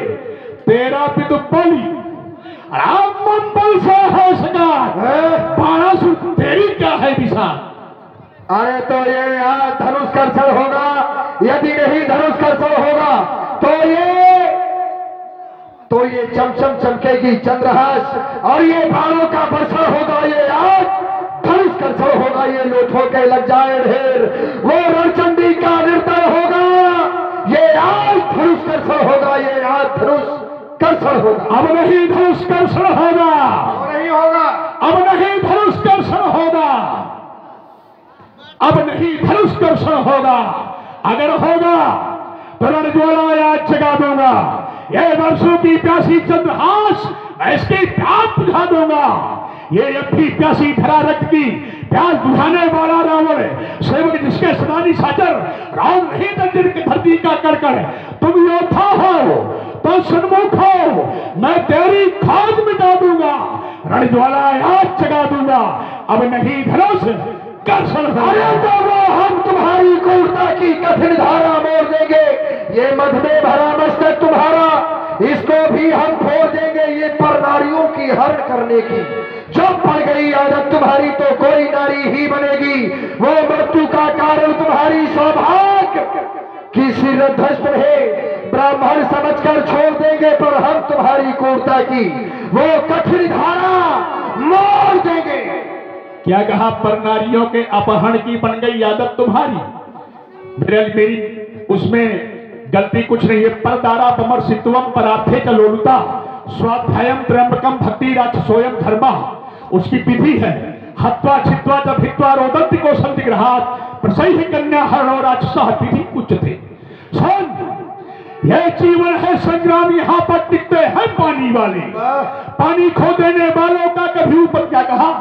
तेरा पितु बलि राम मंडल से है सगार, बाणासुर तेरी क्या है विशाल। अरे तो ये यहाँ धनुष कर्षण होगा, यदि नहीं धनुष कर्षण होगा तो ये चमचम चमकेगी चंद्रहास, और ये बाणों का वर्षण होगा, ये आज धनुष कर्षण होगा, ये लोथों के लग जाए ढेर, वो रणचंडी का नृत्य होगा, ये आज धनुष कर्षण होगा, ये आज धनुष कर्षण होगा। अब नहीं धनुष कर्षण होगा, अब नहीं होगा, अब नहीं धनुष कर्षण होगा, अब नहीं धनुष कर्षण होगा। अगर होगा तो रणज्वाला आज जगा दूंगा, ये वर्षों की प्यासी चंद्रहास मैं इसकी प्यास बुझा दूंगा। ये अब भी प्यासी धरा रक्त की प्यास बुझाने वाला रावण, सेवक जिसके सदानी साचर रावण नहीं दंडिर की धरती का कड़कड़। तुम योद्धा हो तो सन्मुख हो, मैं तेरी खाद मिटा दूंगा, रणज्वाला आज जगा दूंगा। अब नहीं धनुष कर्षण। अरे बाबा हम तुम्हारी क्रूरता की कठिन धारा मोड़ देंगे, ये मध में भरा मस्तक तुम्हारा, इसको भी हम फोड़ देंगे, ये पर नारियों की हरण करने की जब पड़ गई आदत तुम्हारी तो कोई नारी ही बनेगी। वो मृत्यु का कारण तुम्हारी सौभाग्य की सिरध्वस्त है, ब्राह्मण समझकर छोड़ देंगे, पर हम तुम्हारी क्रूरता की वो कठिन धारा मोड़ देंगे। क्या कहा? पर नारियों के अपहरण की बन गई आदत तुम्हारी। मेरी उसमें गलती कुछ नहीं है। पर दारा पमर सित्वम परार्थे च लोलुता, स्वाध्यायम त्र्यंबकम भक्ति राक्षसोयम धर्मा, उसकी विधि है। हत्वा छित्वा च भित्वा रोदंति को संतिग्रहात, प्रसह्य कन्या हरणो राक्षसः विधि उच्यते। सुन, यह जीवन है संग्राम, यहाँ पर टिकते हैं पानी वाले, पानी खो देने वालों का कभी ऊपर। क्या कहा?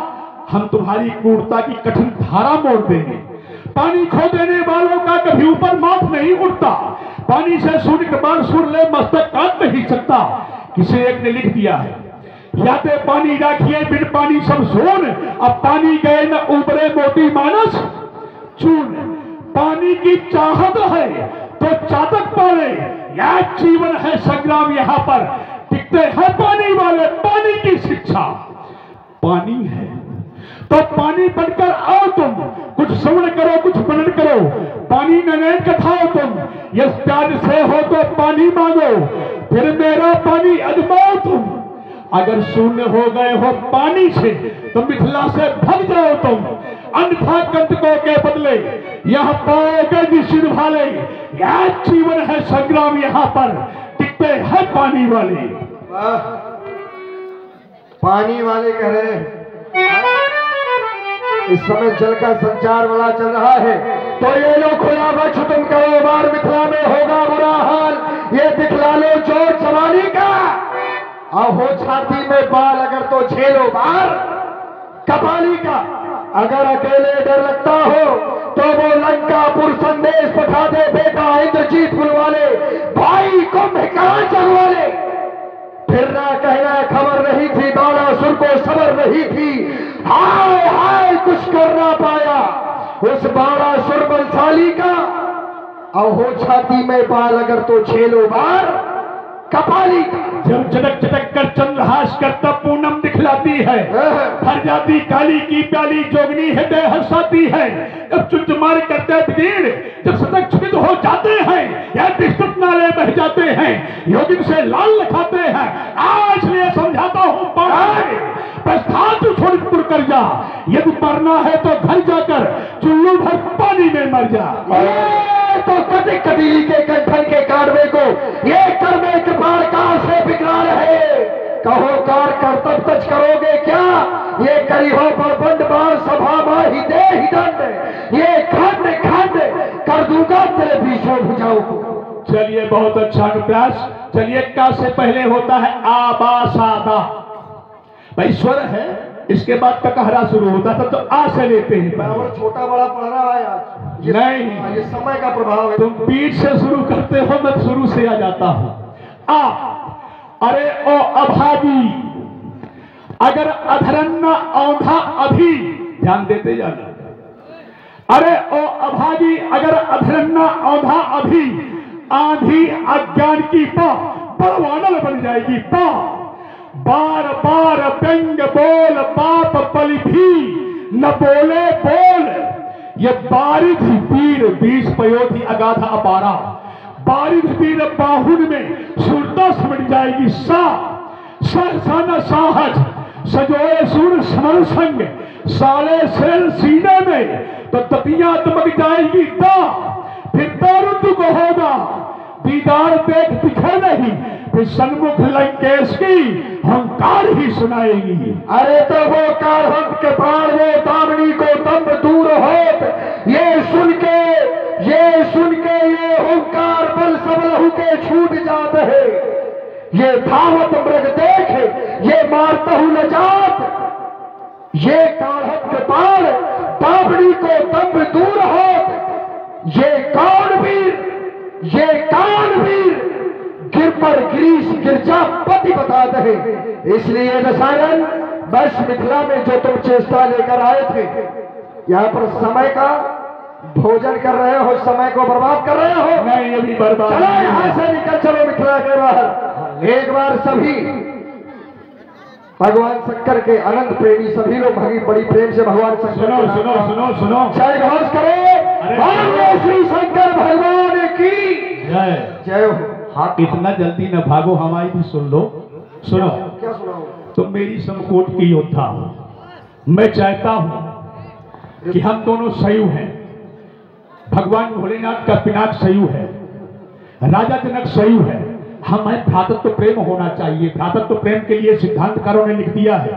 हम तुम्हारी क्रूरता की कठिन धारा मोड़ देंगे, पानी खो देने वालों का कभी ऊपर माथ नहीं उठता, पानी से सूर्य के बाण सुर ले मस्तक काट नहीं सकता। किसी एक ने लिख दिया है, याते पानी राखिए बिन पानी सब सोन, अब पानी गए न उबरे मोती मानस चून। पानी की चाहत है तो चातक पाले, यह जीवन है संग्राम, यहाँ पर टिकते हैं पानी वाले। पानी की शिक्षा पानी है तो पानी बनकर आओ तुम, कुछ श्रवण करो कुछ मनन करो, पानी नयन कथाओ तुम। यस प्यार से हो तो पानी मांगो, फिर मेरा पानी अजमाओ तुम। अगर शून्य हो गए हो पानी से तो मिथिला से भग जाओ तुम, अन्यथा कंटकों के बदले यहाँ पाओगे निश्चित भाले। यह जीवन है संग्राम, यहाँ पर टिकते हैं पानी वाले। पानी वाले कह रहे हैं इस समय जल का संचार बड़ा चल रहा है, तो ये लो खुला बख्श तुम करो बार, मिथिला में होगा बुरा हाल, ये दिखला लो जोर जमा कपाली का, अहो छाती में बाल अगर तो झेलो बार कपाली का। अगर अकेले डर लगता हो तो वो लंकापुर संदेश पठा दे बेटा इंद्रजीत बुलवाले, भाई कुंभकर्ण चलवाले। फिर ना कहना खबर नहीं थी, बालासुर को सबर नहीं थी, हाय हाय कुछ कर ना पाया उस बालासुर बलशाली का। अहो छाती में बाल अगर तो झेलो बार कपाली का। जब चटक चटक कर चंद्रहास कर तब पूनम दिखलाती है, भर जाती काली की प्याली जोगनी हृदय हंसाती है। जब चुचमार करते भीड़, जब सतक छुपित हो जाते हैं या विस्तृत नाले बह जाते हैं, योगिन से लाल लखाते हैं। आज लिए समझाता हूँ प्रस्थान तू छोड़ कर जा, यदि मरना है तो घर जाकर चुल्लू भर पानी में मर जा। तो कटी कटी के कंठन के काटवे को ये कर्मे कृपाण काल से बिगड़ा रहे। कहो कार कर्तव्य तज करोगे क्या, ये करी हो पर बंड बार सभा माही दे ही दंड, ये खंड खंड कर दूंगा तेरे बीचों भुजाओं को। चलिए बहुत अच्छा अनुप्रास। चलिए का से पहले होता है आबासादा, भाई स्वर है, इसके बाद ककहरा शुरू होता था तो आ से लेते हैं। छोटा बड़ा पढ़ रहा है आज नहीं, ये समय का प्रभाव है। तुम बीच से शुरू करते हो, मैं शुरू से आ जाता हूं। आ, अरे ओ अभागी अगर अधरन्ना औंधा अभी, ध्यान देते जाना। अरे ओ अभागी अगर अधरन्ना औंधा अभी, आंधी अज्ञान की पा परवानल बन जाएगी पा। बार बार व्यंग बोल पाप बलि भी न बोले बोल, ये बारिध पीर बीस पयोधि अगाधा अपारा। बारिध पीर बाहुन में सुरता समझ जाएगी सा, सहसा न साहज सजोए सुर समर संग, साले सेल सीने में तो तपियां दमक जाएगी दा। फिर दारुद को होगा दीदार देख दिखे नहीं, फिर सन्मुख लंकेश की हंकार ही सुनाएगी। अरे तो वो कारहंत के प्राण वो दामनी को दम्ब दूर होत, ये सुन के ये हुंकार बल सब लहू के छूट जाते हैं। ये धावत मृग देखे ये मारता हूं न जात, ये कारहंत के प्राण दामनी को दम्ब दूर होत, ये कौन वीर गिर पर गिरीश गिरजा पति बताते हैं। इसलिए रसायन बस मिथिला में जो तुम चेष्टा लेकर आए थे, यहाँ पर समय का भोजन कर रहे हो, समय को बर्बाद कर रहे हो। नहीं अभी बर्बाद, चलो यहाँ से निकल चलो मिथिला के बाहर। एक बार सभी भगवान शंकर के अनंत प्रेमी सभी लोग बड़ी प्रेम से भगवान शंकर सुनो सुनो सुनो सुनो जय घोष करो, बोलो श्री शंकर भगवान की जय जय हो। हाँ, इतना जल्दी न भागो, हमारी भी सुन लो। सुनो, क्या सुनाओ? तुम मेरी समकोट की योद्धा हो, मैं चाहता हूं कि हम दोनों सयुग हैं। भगवान भोलेनाथ का पिनाक सयुग है, राजा जनक सयुग है। हमें भ्रातृत्व प्रेम होना चाहिए। भ्रातृत्व प्रेम के लिए सिद्धांतकारों ने लिख दिया है,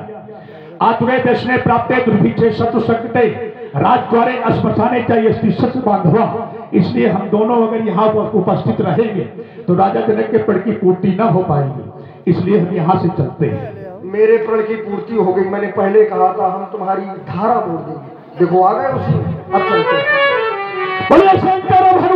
आतुरे दर्शने प्राप्ते दुर्भिक्षे शत्रु संकटे राजद्वारे स्मशाने चाहिए स्त्री सत्य बांधवा। इसलिए हम दोनों अगर यहाँ उपस्थित रहेंगे तो राजा जनक के प्रण की पूर्ति न हो पाएगी, इसलिए हम यहाँ से चलते हैं। मेरे प्रण की पूर्ति हो गई, मैंने पहले कहा था हम तुम्हारी धारा मोड़ देंगे, देखो आ गए उसी। अब चलते हैं। बोले शंकर भगवान